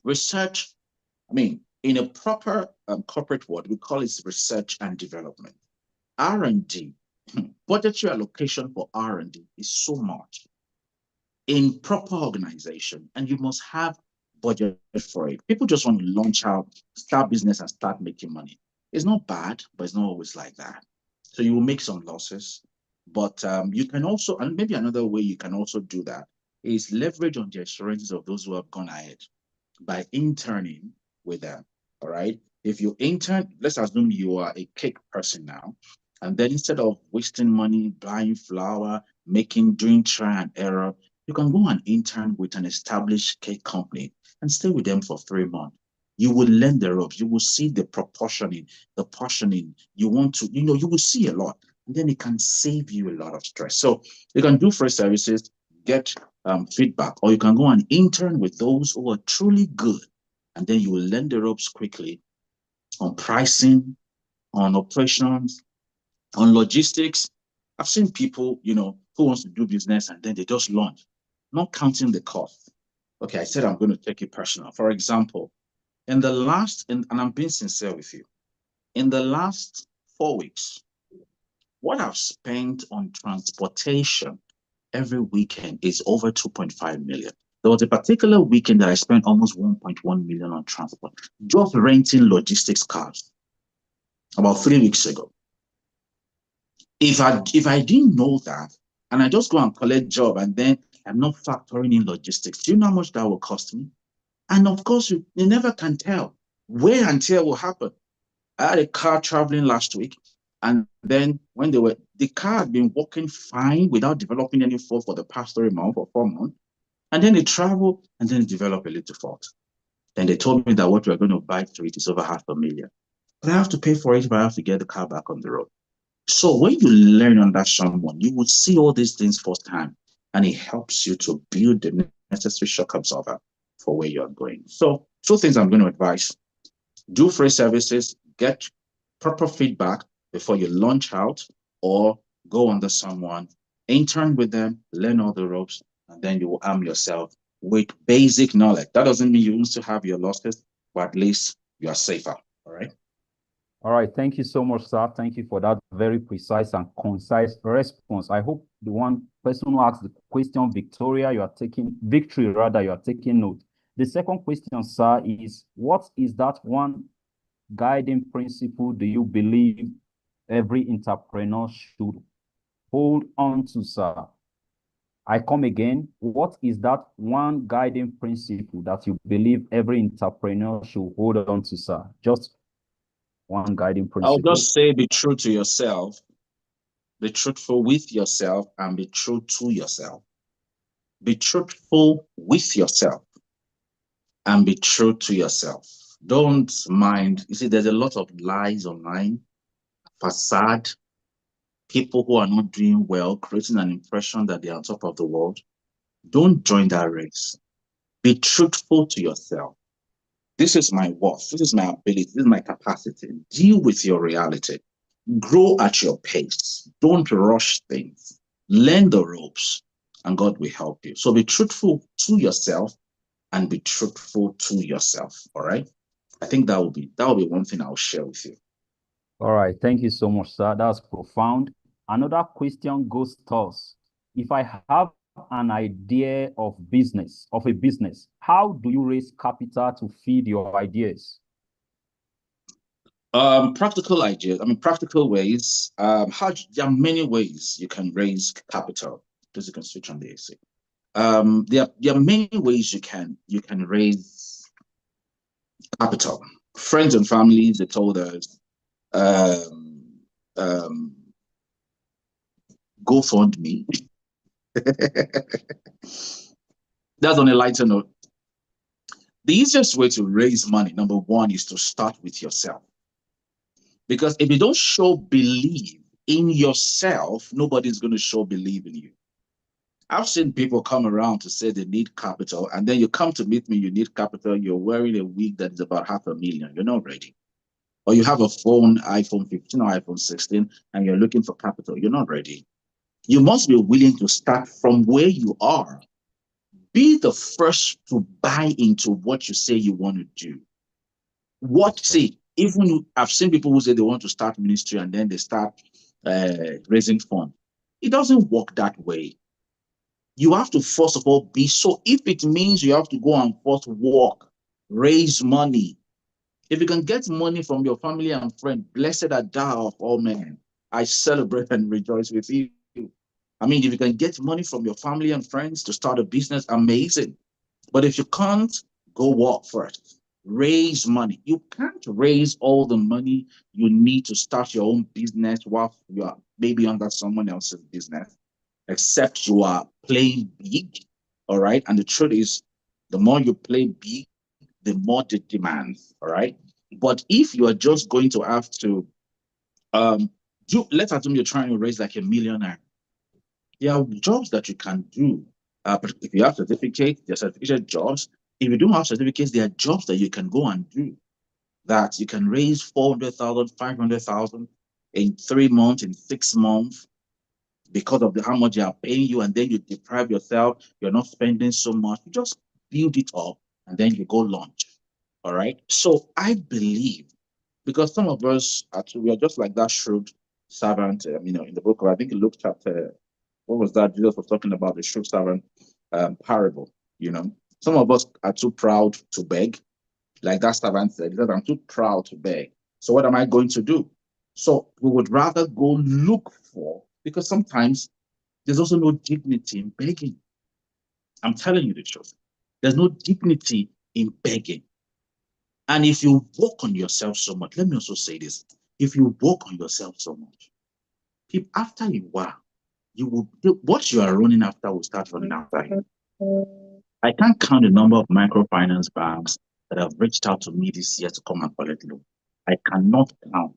research, I mean, in a proper corporate word, we call it research and development. R&D, budgetary allocation for R&D is so much in proper organization, and you must have budget for it. People just want to launch out, start business, and start making money. It's not bad, but it's not always like that. So you will make some losses, but you can also, and maybe another way you can also do that is leverage on the experiences of those who have gone ahead by interning with them. All right. If you intern, let's assume you are a cake person now, and then instead of wasting money buying flour, doing try and error, you can go and intern with an established cake company and stay with them for 3 months. You will learn the ropes. You will see the proportioning, the portioning. You want to, you will see a lot. And then it can save you a lot of stress. So you can do free services, get feedback, or you can go and intern with those who are truly good. And then you will learn the ropes quickly on pricing, on operations, on logistics. I've seen people, who wants to do business and then they just launch, not counting the cost. Okay, I said I'm going to take it personal. For example, and I'm being sincere with you, in the last 4 weeks, what I've spent on transportation every weekend is over 2.5 million. There was a particular weekend that I spent almost 1.1 million on transport, just renting logistics cars about 3 weeks ago. If I didn't know that, and I just go and collect job and then I'm not factoring in logistics, do you know how much that will cost me? And of course, you never can tell. Wear and tear will happen. I had a car traveling last week, and then when the car had been working fine without developing any fault for the past 3 months or 4 months, and then it traveled and then it developed a little fault. Then they told me that what we're going to buy for it is over 500,000. But I have to pay for it if I have to get the car back on the road. So when you learn under someone, you will see all these things firsthand, and it helps you to build the necessary shock absorber for where you're going. So 2 things I'm going to advise: do free services, get proper feedback before you launch out, or go under someone, intern with them, learn all the ropes, and then you will arm yourself with basic knowledge. That doesn't mean you will still have your losses, but at least you are safer. All right. All right. Thank you so much, sir. Thank you for that very precise and concise response. I hope the one person who asked the question, Victory, you are taking note. The second question, sir, is what is that one guiding principle do you believe every entrepreneur should hold on to, sir? I come again. What is that one guiding principle that you believe every entrepreneur should hold on to, sir? Just one guiding I'll principle. just say be true to yourself, be truthful with yourself, and be true to yourself. Be truthful with yourself and be true to yourself. Don't mind. You see, there's a lot of lies online, facade, people who are not doing well, creating an impression that they're on top of the world. Don't join that race. Be truthful to yourself. This is my worth. This is my ability. This is my capacity. Deal with your reality. Grow at your pace. Don't rush things. Learn the ropes, and God will help you. So be truthful to yourself and be truthful to yourself. All right. I think that will be one thing I'll share with you. All right. Thank you so much, sir. That's profound. Another question goes thus: if I have an idea of a business, how do you raise capital to feed your ideas? Practical ideas. Practical ways. There are many ways you can raise capital. Because you can switch on the AC. There are many ways you can raise capital. Friends and families, they told us, go fund me. That's on a lighter note. The easiest way to raise money, number one, is to start with yourself. Because if you don't show belief in yourself, nobody's going to show belief in you. I've seen people come around to say they need capital, and then you come to meet me, you need capital, you're wearing a wig that is about $500,000. You're not ready. Or you have a phone, iPhone 15 or iPhone 16, and you're looking for capital. You're not ready. You must be willing to start from where you are. Be the first to buy into what you say you want to do. Even I've seen people who say they want to start ministry and then they start raising funds. It doesn't work that way. You have to first of all be, so if it means you have to go and first work, raise money. If you can get money from your family and friends, blessed are thou of all men. I celebrate and rejoice with you. I mean, if you can get money from your family and friends to start a business, amazing. But if you can't, go work first. Raise money. You can't raise all the money you need to start your own business while you are maybe under someone else's business, except you are playing big. All right. And the truth is, the more you play big, the more the demand. All right. But if you are just going to have to let's assume you're trying to raise like $1 million. There are jobs that you can do. But if you have certificates, there are certificate jobs. If you don't have certificates, there are jobs that you can go and do that you can raise 400,000, 500,000 in 3 months, in 6 months, because of how much they are paying you, and then you deprive yourself. You're not spending so much. You just build it up, and then you go launch. All right. So I believe, because some of us actually we are just like that shrewd servant. In the book of, I think Luke chapter, what was that? Jesus was talking about the shrewd servant parable. Some of us are too proud to beg, like that servant said. He said, "I'm too proud to beg. So what am I going to do?" So we would rather go look for, because sometimes there's also no dignity in begging. I'm telling you the truth. There's no dignity in begging. And if you work on yourself so much, let me also say this. If you work on yourself so much, after a while, what you are running after will start running after you. I can't count the number of microfinance banks that have reached out to me this year to come and collect loan. I cannot count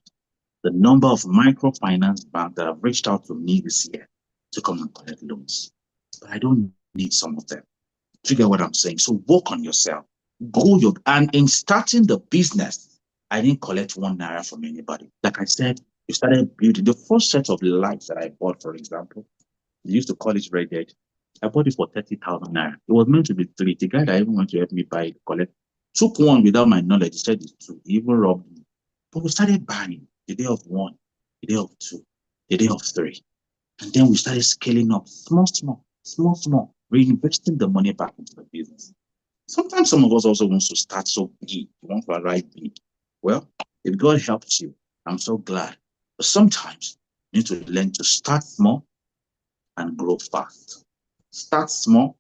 the number of microfinance banks that have reached out to me this year to come and collect loans. But I don't need some of them. Do you get what I'm saying? So work on yourself. And in starting the business, I didn't collect 1 naira from anybody. Like I said, you started building the first set of lights that I bought, for example. They used to call it Red Dead. I bought it for 30,000 naira. It was meant to be 3. The guy that even went to help me buy it, took one without my knowledge. He said it's 2. He even robbed me. But we started buying the day of 1, the day of 2, the day of 3. And then we started scaling up small, reinvesting the money back into the business. Sometimes some of us also want to start so big. You want to arrive big. Well, if God helps you, I'm so glad. But sometimes you need to learn to start small and grow fast. Start small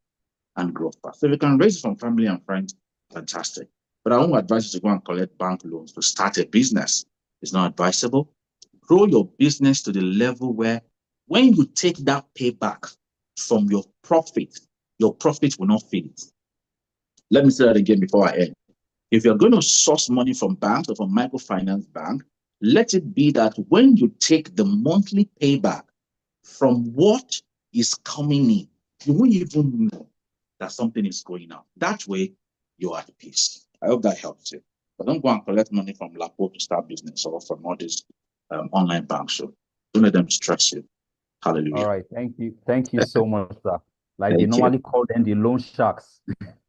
and grow fast. So if you can raise from family and friends, fantastic. But I won't advise you to go and collect bank loans to start a business. It's not advisable. Grow your business to the level where when you take that payback from your profit will not fade. Let me say that again before I end. If you're going to source money from banks or from microfinance bank, let it be that when you take the monthly payback from what is coming in, you won't even know that something is going on. That way, you're at peace. I hope that helps you. But don't go and collect money from Lapo to start business or from all these online banks. So don't let them stress you. Hallelujah. All right. Thank you. Thank you so much, sir. Like they Thank you. normally call them the loan sharks.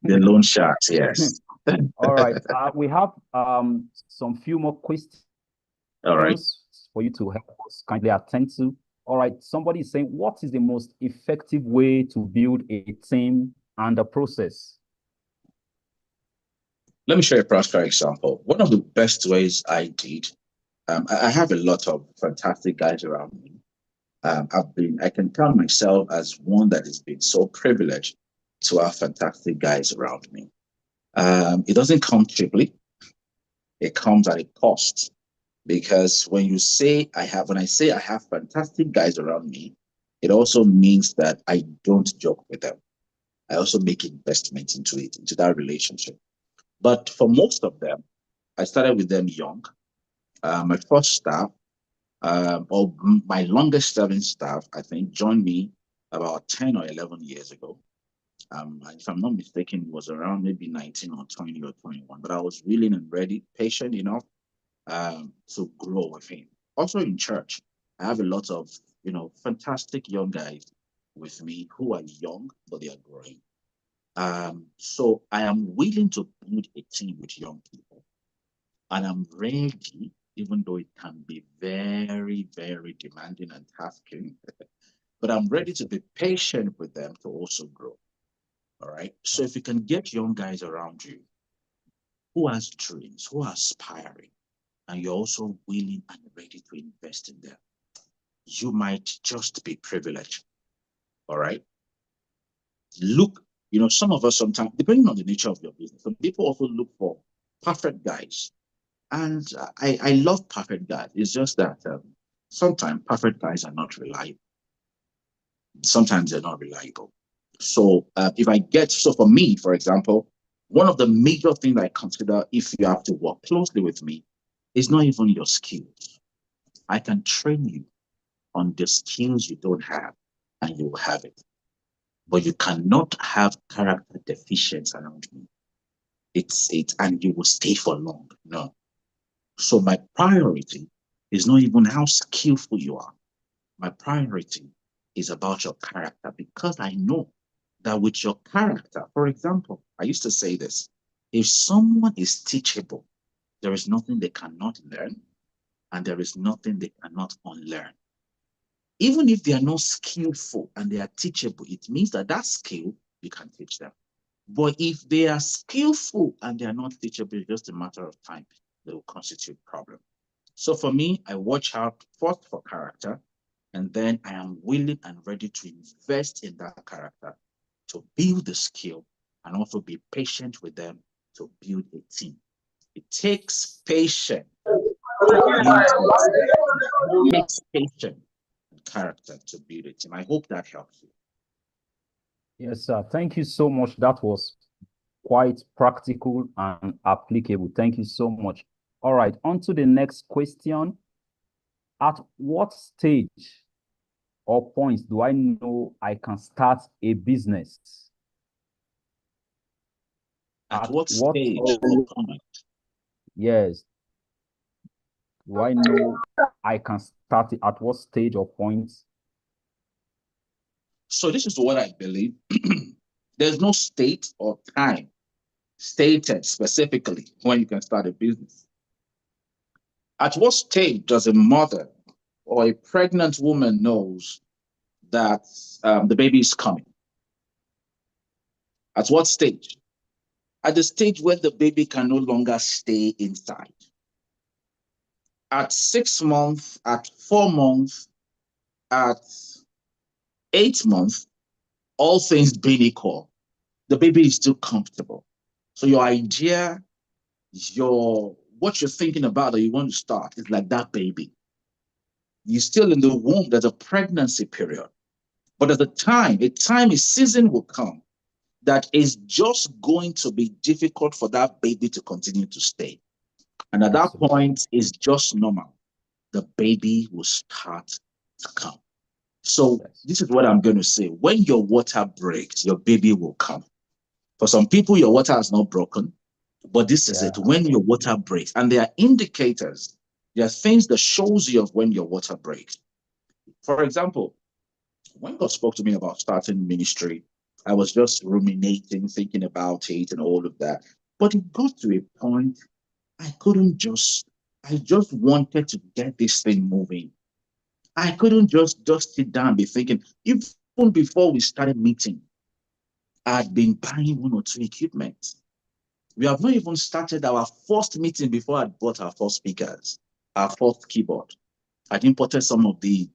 The loan sharks, yes. All right. We have some few more questions All right. for you to help us kindly attend to. All right. Somebody is saying, what is the most effective way to build a team and a process? Let me share a practical example. One of the best ways I did, I have a lot of fantastic guys around me. I can count myself as one that has been so privileged to have fantastic guys around me. It doesn't come cheaply. It comes at a cost, because when I say I have fantastic guys around me, it also means that I don't joke with them. I also make investments into that relationship. But for most of them, I started with them young. My first staff, or my longest serving staff, I think, joined me about 10 or 11 years ago. If I'm not mistaken, it was around maybe 19 or 20 or 21, but I was willing and ready, patient enough to grow with him. Also in church, I have a lot of, fantastic young guys with me who are young, but they are growing. So I am willing to build a team with young people, and I'm ready, even though it can be very, very demanding and tasking, but I'm ready to be patient with them to also grow. All right. So if you can get young guys around you who has dreams, who are aspiring, and you're also willing and ready to invest in them, you might just be privileged. All right. Look, some of us sometimes, depending on the nature of your business, some people also look for perfect guys. And I love perfect guys. It's just that sometimes perfect guys are not reliable. Sometimes they're not reliable. So so for me, for example, one of the major things I consider if you have to work closely with me is not even your skills. I can train you on the skills you don't have, and you will have it. But you cannot have character deficiency around me. And you will stay for long. No. So my priority is not even how skillful you are. My priority is about your character, because I know that with your character, for example, I used to say this: if someone is teachable, there is nothing they cannot learn, and there is nothing they cannot unlearn. Even if they are not skillful and they are teachable, it means that skill you can teach them. But if they are skillful and they are not teachable, it's just a matter of time they will constitute problem. So for me, I watch out first for character, and then I am willing and ready to invest in that character to build the skill, and also be patient with them to build a team. It takes patience to build a team. It takes patience and character to build a team. I hope that helps you. Yes, sir. Thank you so much. That was quite practical and applicable. Thank you so much. All right, on to the next question. At what stage or points do I know I can start a business? At what stage or point? Yes. Do I know I can start it at what stage or point? So this is what I believe. There's no state or time stated specifically when you can start a business. At what stage does a mother or a pregnant woman knows that the baby is coming? At what stage? At the stage where the baby can no longer stay inside. At 6 months, at 4 months, at 8 months, all things being equal, the baby is still comfortable. So your idea, what you're thinking about that you want to start is like that baby. You're still in the womb, there's a pregnancy period. But at a season will come that is just going to be difficult for that baby to continue to stay. And at that point, it's just normal. The baby will start to come. So this is what I'm going to say. When your water breaks, your baby will come. For some people, your water has not broken, but this is it. When your water breaks, and there are indicators, there are things that shows you of when your water breaks. For example, when God spoke to me about starting ministry, I was just ruminating, thinking about it and all of that. But it got to a point I just wanted to get this thing moving. I couldn't just sit down and be thinking. Even before we started meeting, I'd been buying one or two equipment. We have not even started our first meeting before I bought our first speakers, our first keyboard. I'd imported some of the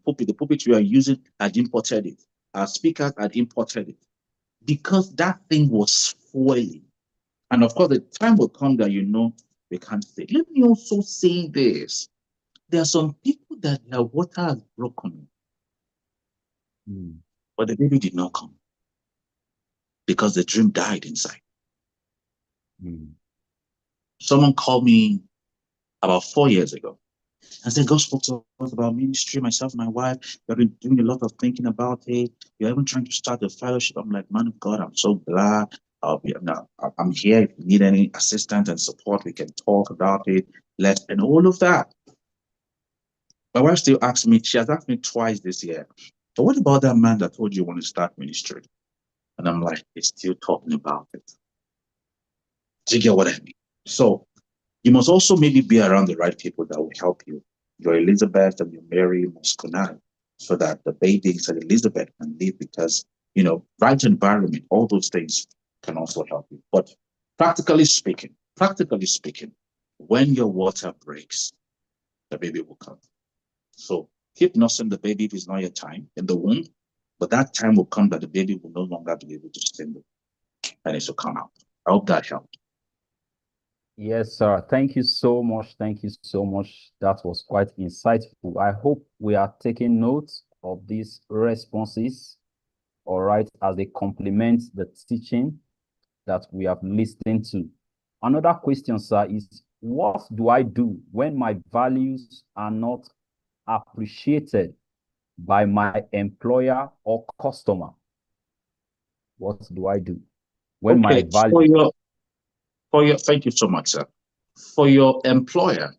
pulpit we are using. I'd imported it. Our speakers had imported it because that thing was fueling. And of course, the time will come that we can't say. Let me also say this: there are some people that their water has broken, but the baby did not come because the dream died inside. Mm. Someone called me about 4 years ago and said, God spoke to us about ministry, myself, my wife. We've been doing a lot of thinking about it. You're even trying to start a fellowship. I'm like, man of God, I'm so glad. I'm here. If you need any assistance and support, we can talk about it. And all of that. My wife still asks me, she has asked me twice this year, but what about that man that told you want to start ministry? And I'm like, he's still talking about it. Do you get what I mean? So you must also maybe be around the right people that will help you. Your Elizabeth and your Mary must connect so that the babies and Elizabeth can live because, right environment, all those things can also help you. But practically speaking, when your water breaks, the baby will come. So keep nursing the baby if it's not your time in the womb, but that time will come that the baby will no longer be able to stand and it will come out. I hope that helped. Yes, sir. Thank you so much. Thank you so much. That was quite insightful. I hope we are taking note of these responses, all right, as they complement the teaching that we have listened to. Another question, sir, is what do I do when my values are not appreciated by my employer or customer? What do I do when my Okay, values? thank you so much, sir. For your employer,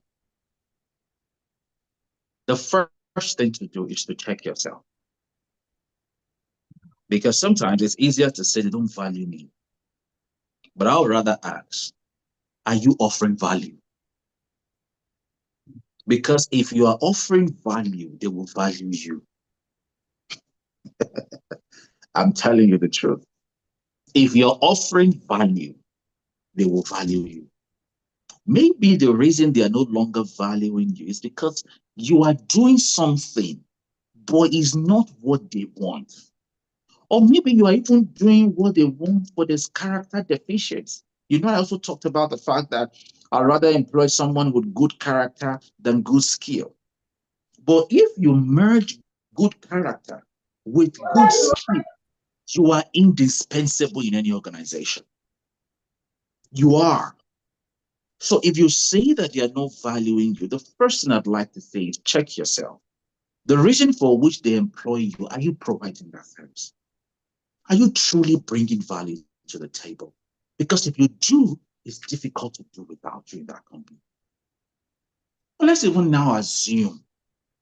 the first thing to do is to check yourself. Because sometimes it's easier to say they don't value me. But I would rather ask, are you offering value? Because if you are offering value, they will value you. I'm telling you the truth. If you're offering value, they will value you. Maybe the reason they are no longer valuing you is because you are doing something, but it's not what they want. Or maybe you are even doing what they want, but there's character deficiency. I also talked about the fact that I'd rather employ someone with good character than good skill. But if you merge good character with good skill, you are indispensable in any organization. You are. So if you say that they are not valuing you, the first thing I'd like to say is check yourself. The reason for which they employ you, are you providing that service? Are you truly bringing value to the table? Because if you do, it's difficult to do without you in that company. But let's even now assume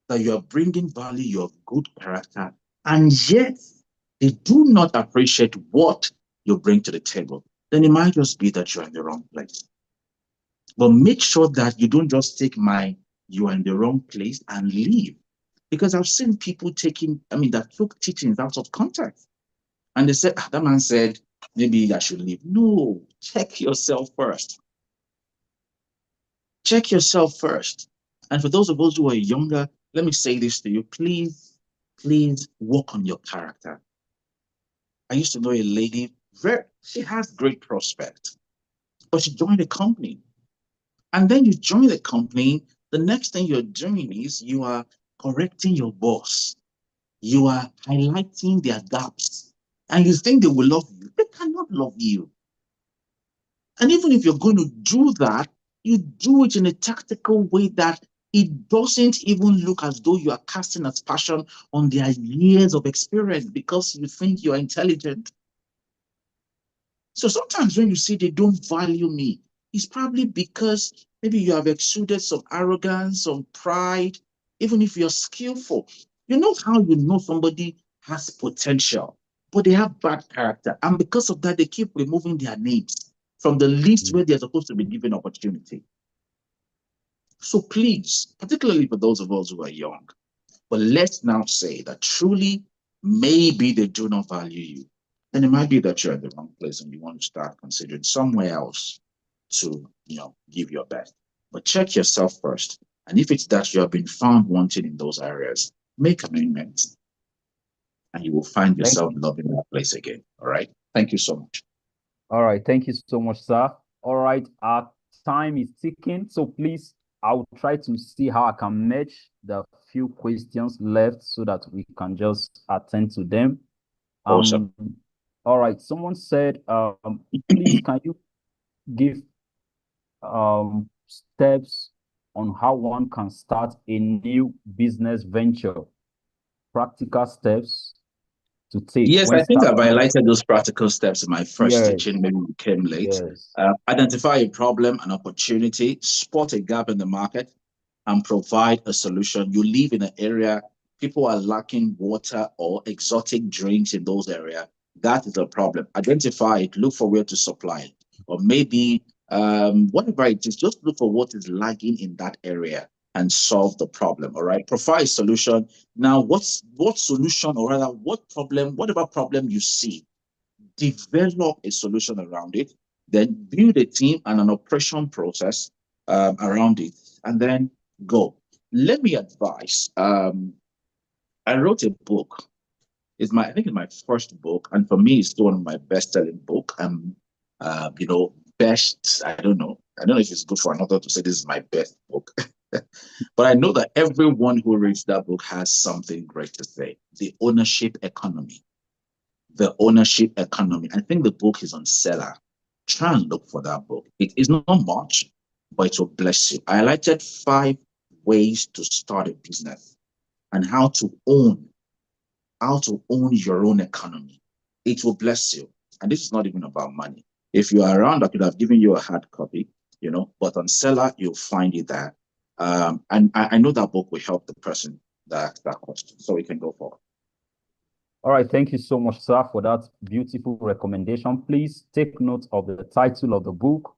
that you are bringing value, you have good character, and yet they do not appreciate what you bring to the table. Then it might just be that you're in the wrong place. But make sure that you don't just take you are in the wrong place and leave. Because I've seen people that took teachings out of context. And they said, that man said, maybe I should leave. No, check yourself first. Check yourself first. And for those of us who are younger, let me say this to you. Please, please work on your character. I used to know a lady, she has great prospect, but she joined a company. And then you join the company, the next thing you're doing is you are correcting your boss. You are highlighting their gaps. And you think they will love you. They cannot love you. And even if you're going to do that, you do it in a tactical way that it doesn't even look as though you are casting aspersion on their years of experience because you think you're intelligent. So sometimes when you see they don't value me, it's probably because maybe you have exuded some arrogance, some pride, even if you're skillful. You know how you know somebody has potential, but they have bad character. And because of that, they keep removing their names from the list where they're supposed to be given opportunity. So please, particularly for those of us who are young, but let's now say that truly, maybe they do not value you. And it might be that you're at the wrong place and you want to start considering somewhere else to, give your best. But check yourself first. And if it's that you have been found wanting in those areas, make amendments and you will find Thank yourself you. loving that place again. All right. Thank you so much. All right. Thank you so much, sir. All right. Our time is ticking. So please, I'll try to see how I can match the few questions left so that we can just attend to them. Awesome. All right. Someone said, please, can you give steps on how one can start a new business venture, practical steps to take Yes, when I think I've starting? highlighted those practical steps in my first Yes, teaching. Maybe we came late. yes. Identify a problem, an opportunity, spot a gap in the market, and provide a solution. You live in an area, people are lacking water or exotic drinks in those areas. That is a problem. Identify it, look for where to supply it. Or maybe whatever it is, just look for what is lagging in that area and solve the problem. All right. Provide a solution. Now, what solution, or rather, what problem, whatever problem you see, develop a solution around it, then build a team and an operation process around it, and then go. Let me advise. I wrote a book. I think it's my first book, and for me, it's still one of my best-selling book. Best. I don't know if it's good for another to say this is my best book, but I know that everyone who reads that book has something great to say. The ownership economy. The ownership economy. I think the book is on Seller. Try and look for that book. It is not much, but it will bless you. I highlighted 5 ways to start a business and how to own your own economy. It will bless you. And this is not even about money. If you are around, I could have given you a hard copy, but on Seller, you'll find it there. And I know that book will help the person that asked that question. So we can go forward. All right, thank you so much, sir, for that beautiful recommendation. Please take note of the title of the book,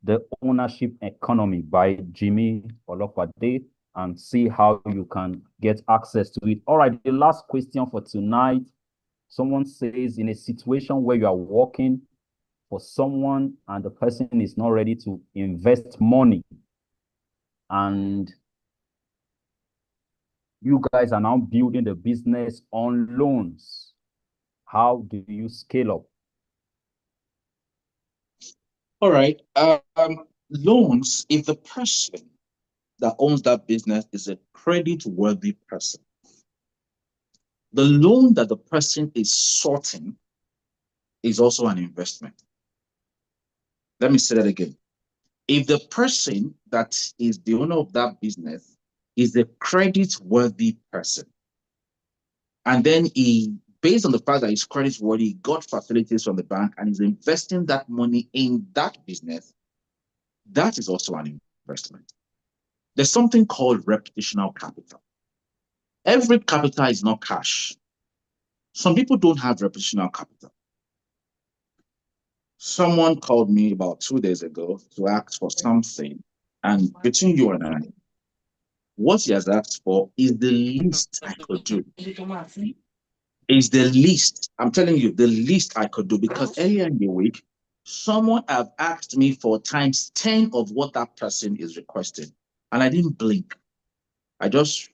The Ownership Economy by Jimi Olopade, and see how you can get access to it. All right, the last question for tonight. Someone says, in a situation where you are working for someone and the person is not ready to invest money, and you guys are now building the business on loans, how do you scale up? All right. Loans, if the person that owns that business is a credit-worthy person, the loan that the person is sorting is also an investment. Let me say that again. If the person that is the owner of that business is a credit-worthy person, and then based on the fact that he's credit-worthy, got facilities from the bank and is investing that money in that business, that is also an investment. There's something called reputational capital. Every capital is not cash. Some people don't have reputational capital. Someone called me about 2 days ago to ask for something, and between you and I, what he has asked for is the least I could do. Is the least, I'm telling you, the least I could do, because earlier in the week, someone have asked me for times 10 of what that person is requesting, and I didn't blink. I just,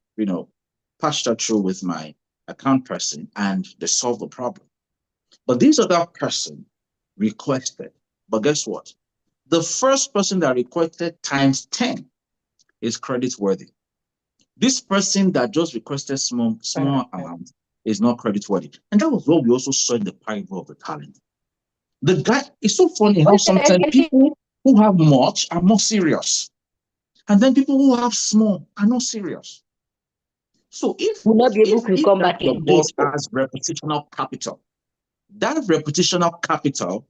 passed that through with my account person, and they solved the problem. But this other person requested, but guess what? The first person that requested times 10 is credit worthy. This person that just requested small amount is not credit worthy. And that was what we also saw in the parable of the talent. The guy, it's so funny how sometimes people who have much are more serious. And then people who have small are not serious. So if will not be able to come that back your again. boss has reputational capital, that reputational capital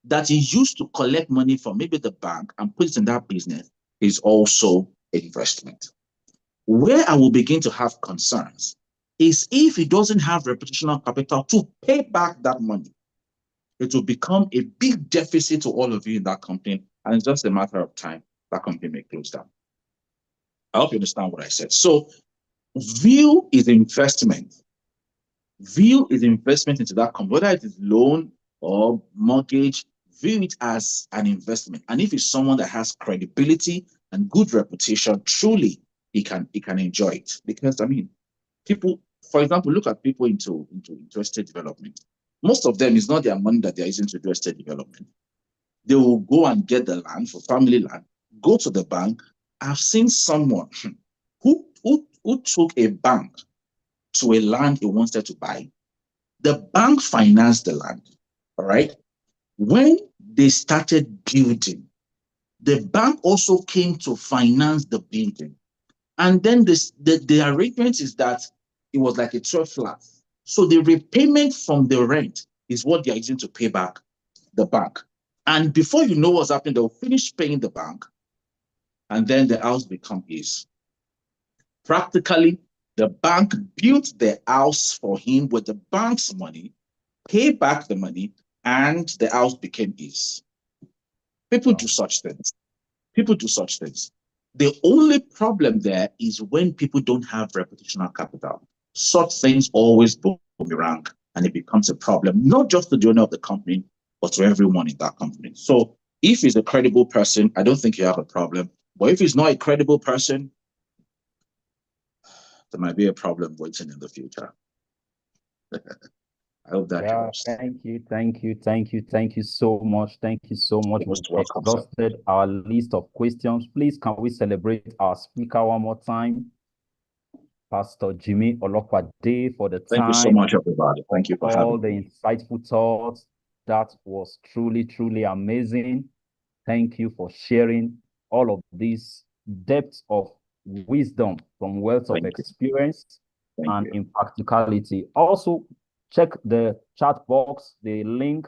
that he used to collect money from maybe the bank and put it in that business is also investment. Where I will begin to have concerns is if he doesn't have reputational capital to pay back that money, it will become a big deficit to all of you in that company, and it's just a matter of time that company may close down. I hope you understand what I said. So view is investment. View is investment into that company, whether it is loan or mortgage. View it as an investment. And if it's someone that has credibility and good reputation, truly he can enjoy it. Because people, for example, look at people into estate development. Most of them, is not their money that they're using to do estate development. They will go and get the land for family land, go to the bank. I've seen someone who took a bank to a land he wanted to buy. The bank financed the land. All right. When they started building. The bank also came to finance the building. And then the arrangement is that it was like a 12 flat. So the repayment from the rent is what they are using to pay back the bank. And before you know what's happening, they'll finish paying the bank, and then the house becomes his. Practically, the bank built the house for him with the bank's money, paid back the money, and the house became his. People do such things. People do such things. The only problem there is when people don't have reputational capital. Such things always boomerang, and it becomes a problem, not just to the owner of the company, but to everyone in that company. So if he's a credible person, I don't think you have a problem. But if he's not a credible person, there might be a problem waiting in the future. I hope that helps. Thank you so much. Thank you so much. You're We've most welcome, exhausted our list of questions. Please, can we celebrate our speaker one more time? Pastor Jimi Olopade, for the Thank you so time, much, everybody. Thank you for all having the me. insightful thoughts. That was truly, truly amazing. Thank you for sharing all of this depth of wisdom from wealth of Thank you. experience Thank and you. in practicality. Also, check the chat box, the link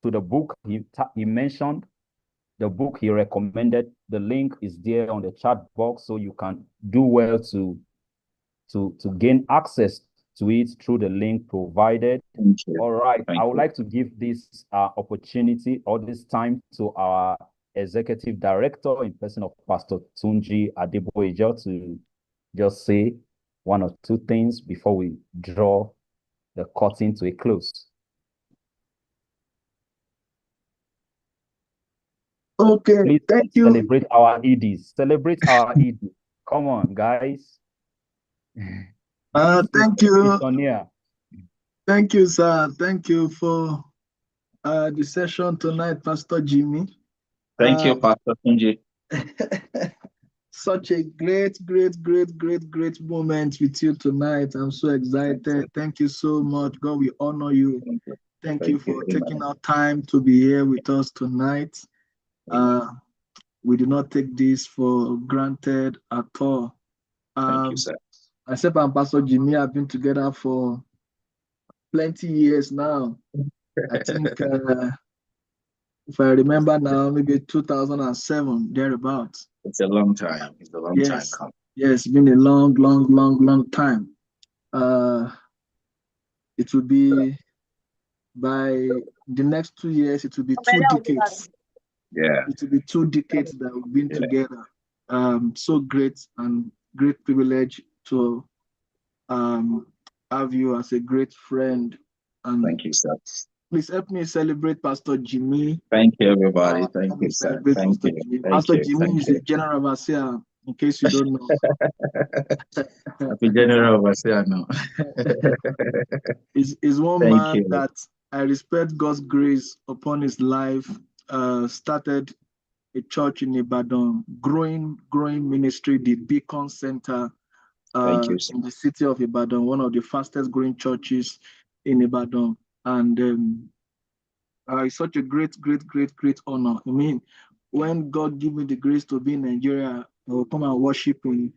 to the book he mentioned, the book he recommended. The link is there on the chat box, so you can do well to gain access to it through the link provided. Thank you. All right. Thank I would you. like to give this opportunity or this time to our executive director in person of Pastor Tunji Adeboyejo to just say one or two things before we draw the curtain to a close. Okay, Please thank you. celebrate our EDs. Celebrate our EDs. Come on, guys. Thank you. Sonia. Thank you, sir. Thank you for the session tonight, Pastor Jimi. Thank you, Pastor Tunji. Such a great moment with you tonight. I'm so excited. Thank you so much. God, we honor you. Thank you for taking our time to be here with us tonight. We do not take this for granted at all. Thank you, sir. Myself and Pastor Jimi have been together for plenty years now. I think, if I remember now, maybe 2007, thereabouts. It's a long time. It's a long time coming. Yes, it's been a long time. It will be, by the next 2 years, it will be 2 decades. Yeah. It will be 2 decades that we've been together. So great privilege to have you as a great friend. And thank you, sir. Please help me celebrate Pastor Jimi. Thank you, everybody. Thank you, sir. Thank you. Pastor Jimi is a general overseer, in case you don't know. Happy general overseer now. Is one man that I respect God's grace upon his life. Started a church in Ibadan, growing ministry, the Beacon Center, in the city of Ibadan, one of the fastest growing churches in Ibadan. And it's such a great honor. I mean, when God gave me the grace to be in Nigeria, I will come and worship in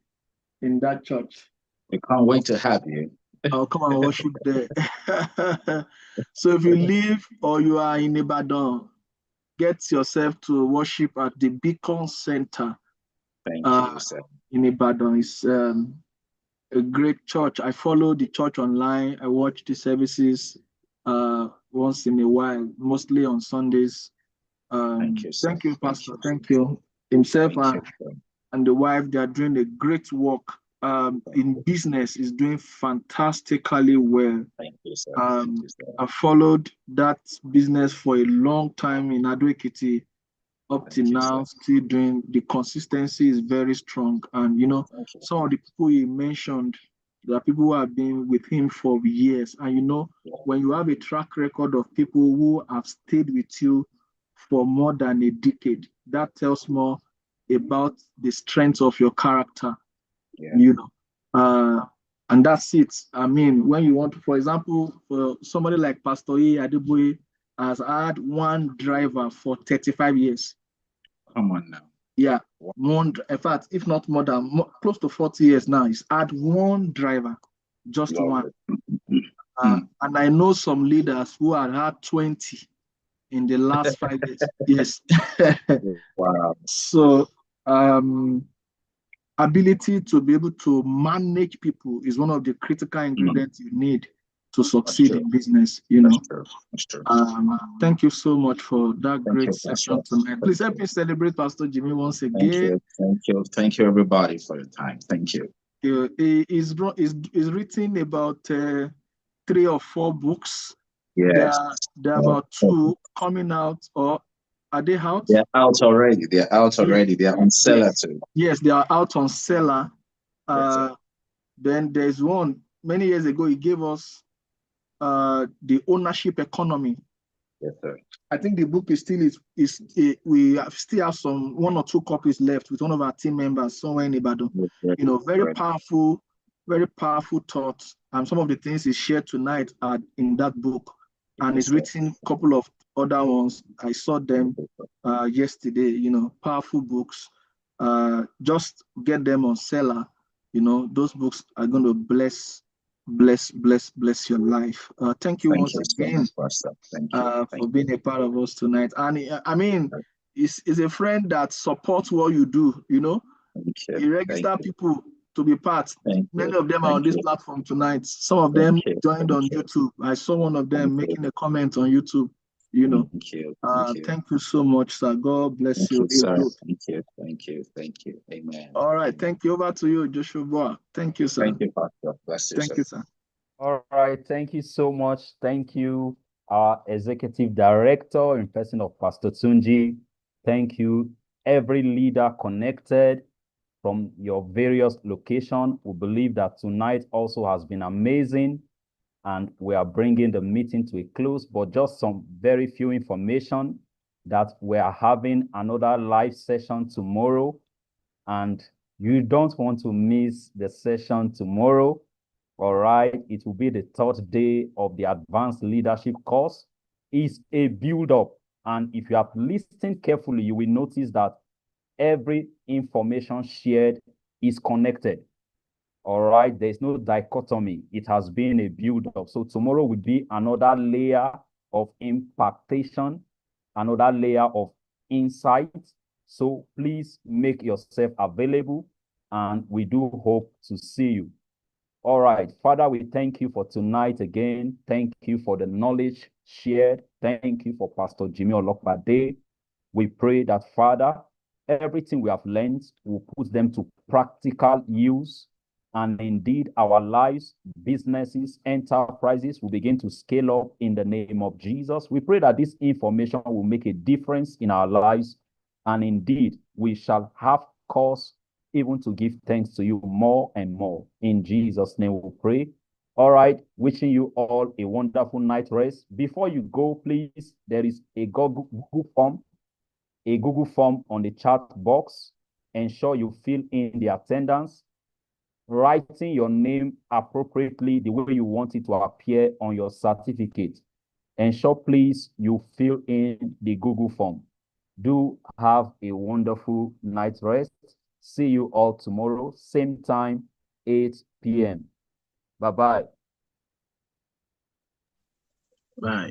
that church. We can't wait to have you. I'll come and worship there. So if you live or you are in Ibadan, get yourself to worship at the Beacon Center. Thank you, sir. In Ibadan. It's a great church. I follow the church online. I watch the services once in a while, mostly on Sundays. Thank you, sir. Thank you, Pastor. Thank you. Himself and the wife, they are doing a great work. In business, is doing fantastically well. Thank you, sir. I followed that business for a long time in Ado-Ekiti. Up to now, still doing. The consistency is very strong. And some of the people he mentioned, there are people who have been with him for years. And when you have a track record of people who have stayed with you for more than a decade, that tells more about the strength of your character. And that's it. I mean, when you want to, for example, for somebody like Pastor Adeboye, has had one driver for 35 years. Come on now. Yeah, in fact, if not more than close to 40 years now, he's had one driver, just one. And I know some leaders who had 20 in the last 5 years. Yes. Wow. So, ability to be able to manage people is one of the critical ingredients you need to succeed in business. That's true. Thank you so much for that great session tonight. Please help me celebrate Pastor Jimi once again. Thank you, everybody, for your time. Thank you. He's written about 3 or 4 books. Yes. There are about 2 coming out, or are they out? They're out already. They're on Seller too. Yes, they are out on Seller. Then there's one many years ago. He gave us the ownership economy. Yes, sir. I think the book is still we still have 1 or 2 copies left with one of our team members somewhere in Ibadan. Very powerful thoughts. And some of the things he shared tonight are in that book. And he's written a couple of other ones. I saw them yesterday. Powerful books. Just get them on Seller. Those books are going to bless your life. Thank you once again for being a part of us tonight. And I mean, he's a friend that supports what you do. He registers people to be part. Many of them are on this platform tonight. Some of them joined on YouTube. I saw one of them making a comment on YouTube. Thank you so much, sir. God bless you. Thank you. Amen. All right. Thank you. Over to you, Joshua. Thank you, sir. Thank you, Pastor. Bless you, Thank you, sir. All right. Thank you so much. Thank you, our executive director in person of Pastor Tunji. Thank you, every leader connected from your various locations. We believe that tonight also has been amazing, and we are bringing the meeting to a close, but just some very few information that we are having another live session tomorrow, and you don't want to miss the session tomorrow. All right, it will be the 3rd day of the advanced leadership course. It's a build-up, and if you have listened carefully, you will notice that every information shared is connected. All right, there's no dichotomy. It has been a build-up. So tomorrow will be another layer of impactation, another layer of insight. So please make yourself available, and we do hope to see you. All right, Father, we thank you for tonight again. Thank you for the knowledge shared. Thank you for Pastor Jimi Olopade. We pray that, Father, everything we have learned will put them to practical use. And indeed, our lives, businesses, enterprises will begin to scale up in the name of Jesus. We pray that this information will make a difference in our lives. And indeed, we shall have cause even to give thanks to you more and more. In Jesus' name we pray. All right, wishing you all a wonderful night rest. Before you go, please, there is a Google form on the chat box. Ensure you fill in the attendance, writing your name appropriately the way you want it to appear on your certificate. Ensure, please, you fill in the Google form. Do have a wonderful night rest. See you all tomorrow, same time, 8 p.m. Bye-bye. Bye.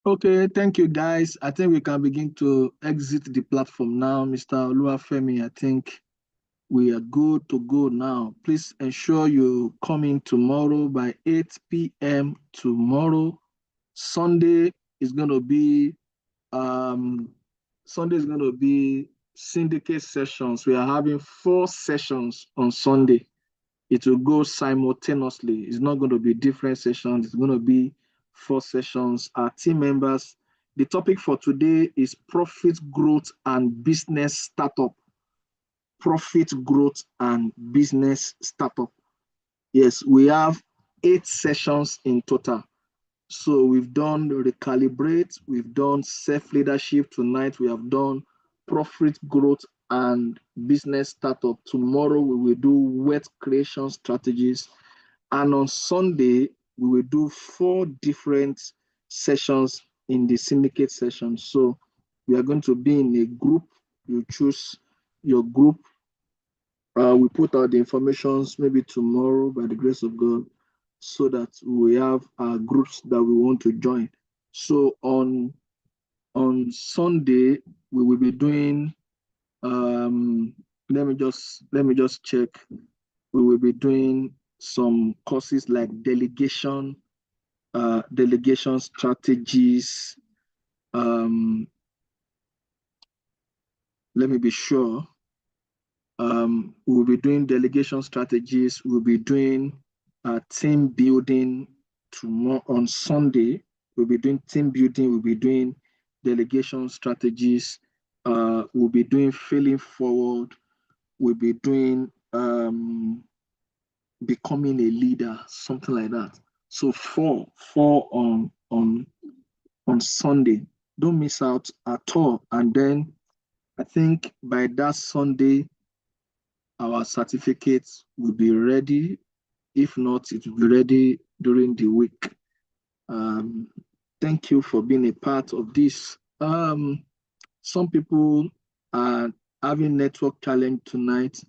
Okay, thank you, guys. I think we can begin to exit the platform now. Mr. Oluwafemi, I think we are good to go now. Please ensure you come in tomorrow by 8 p.m. tomorrow. Sunday is going to be syndicate sessions. We are having 4 sessions on Sunday. It will go simultaneously. It's not going to be different sessions. It's going to be 4 sessions. Our team members, the topic for today is profit growth and business startup. Profit growth and business startup. Yes, we have 8 sessions in total. So we've done Recalibrate, we've done self-leadership tonight, we have done profit growth and business startup. Tomorrow we will do wealth creation strategies. And on Sunday, we will do 4 different sessions in the syndicate session. So we are going to be in a group. You choose your group. We put out the informations maybe tomorrow by the grace of God, so that we have groups that we want to join. So on Sunday we will be doing let me just check. We will be doing some courses like delegation strategies. Let me be sure. We'll be doing delegation strategies. We'll be doing team building tomorrow on Sunday. We'll be doing team building. We'll be doing delegation strategies. We'll be doing failing forward. We'll be doing becoming a leader, something like that. So four on Sunday. Don't miss out at all. And then I think by that Sunday, our certificates will be ready. If not, it will be ready during the week. Thank you for being a part of this. Some people are having network challenge tonight.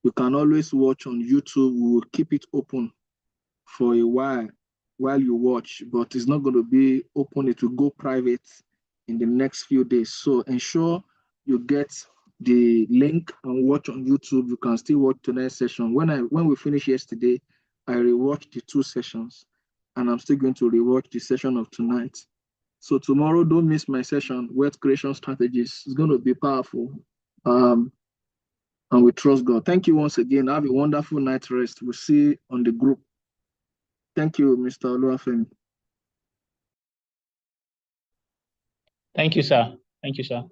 You can always watch on YouTube. We will keep it open for a while you watch, but it's not going to be open. It will go private in the next few days. So ensure you get the link and watch on YouTube. You can still watch tonight's session. When we finished yesterday, I rewatched the 2 sessions, and I'm still going to rewatch the session of tonight. So tomorrow, don't miss my session, Wealth Creation Strategies. It's going to be powerful. And we trust God. Thank you once again. Have a wonderful night rest. We'll see you on the group. Thank you, Mr. Oluwafemi. Thank you, sir. Thank you, sir.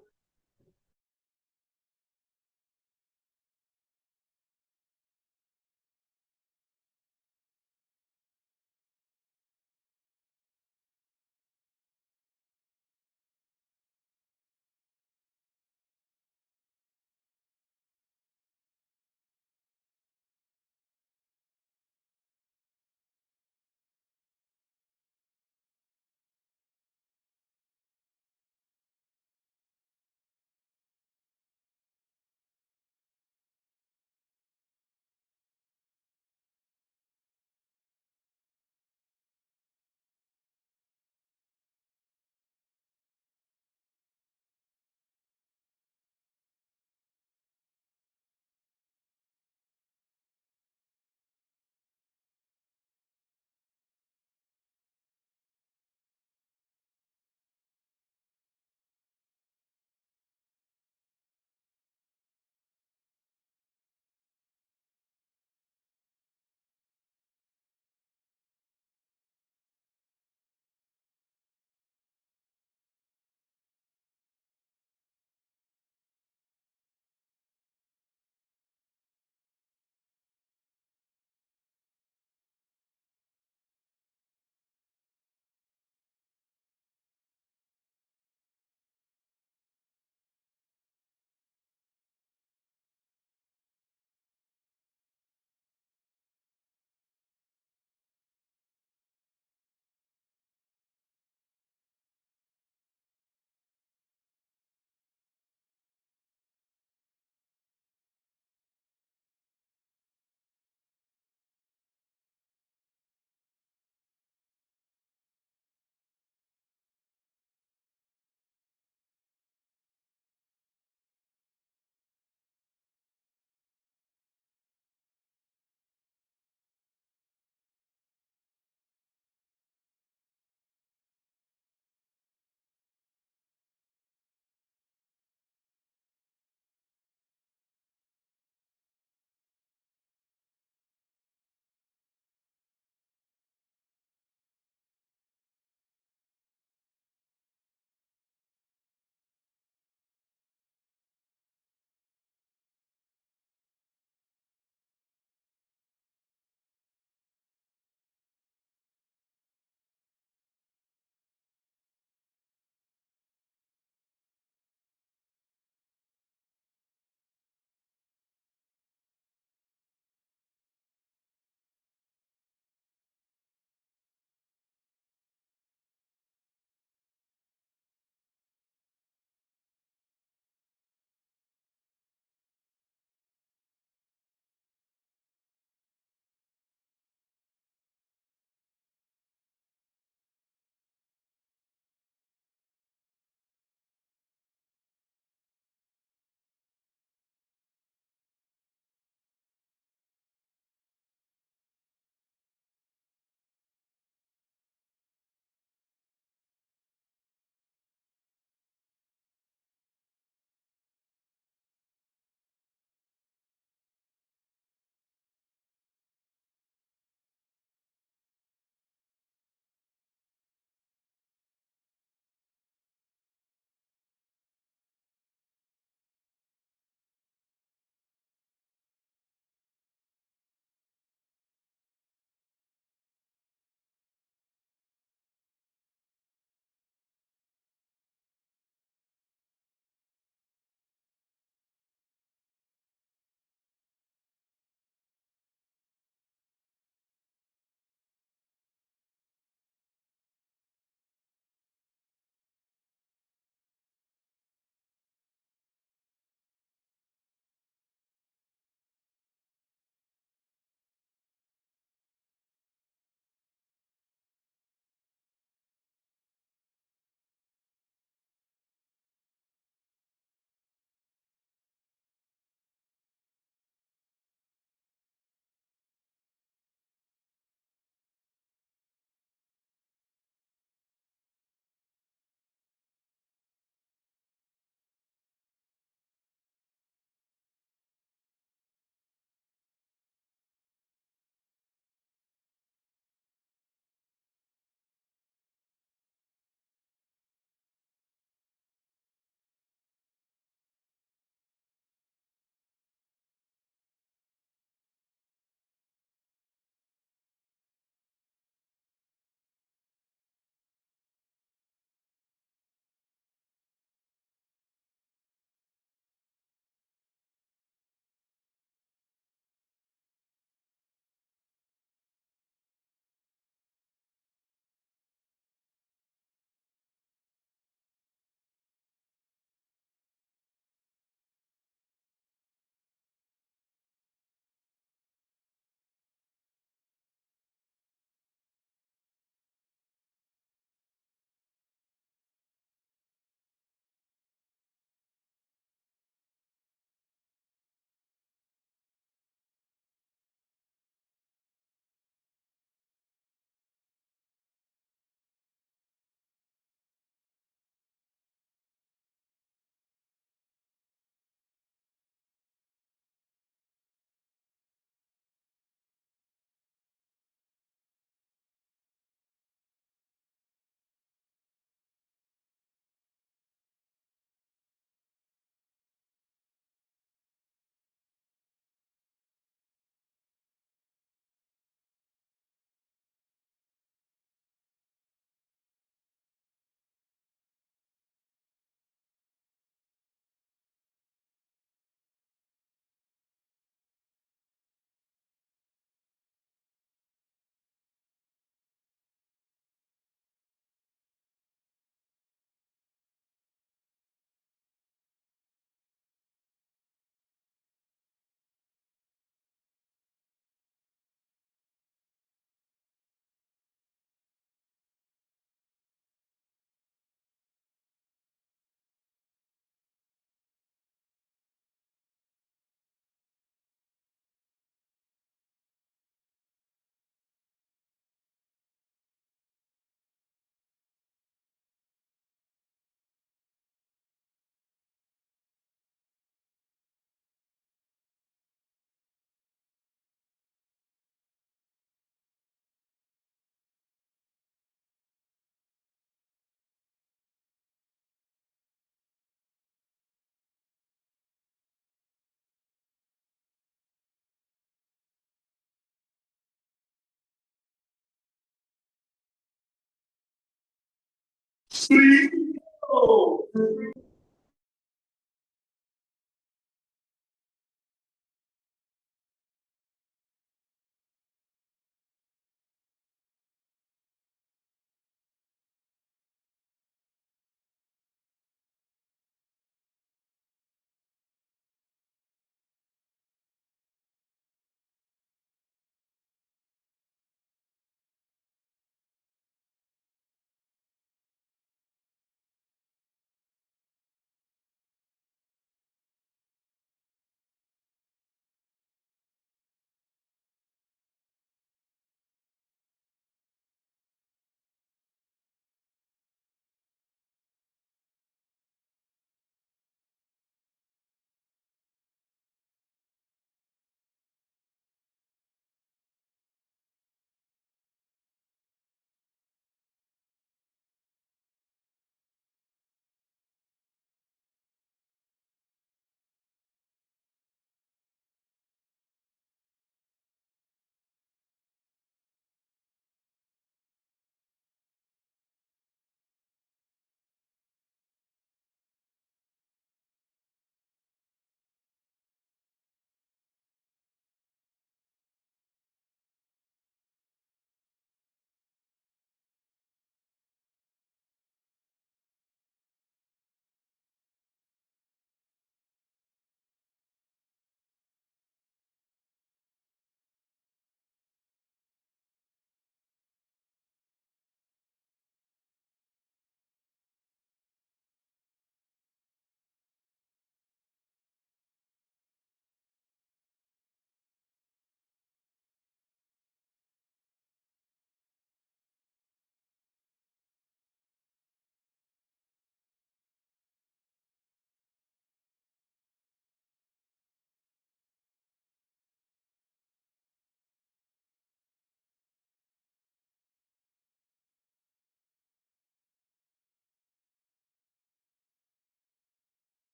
3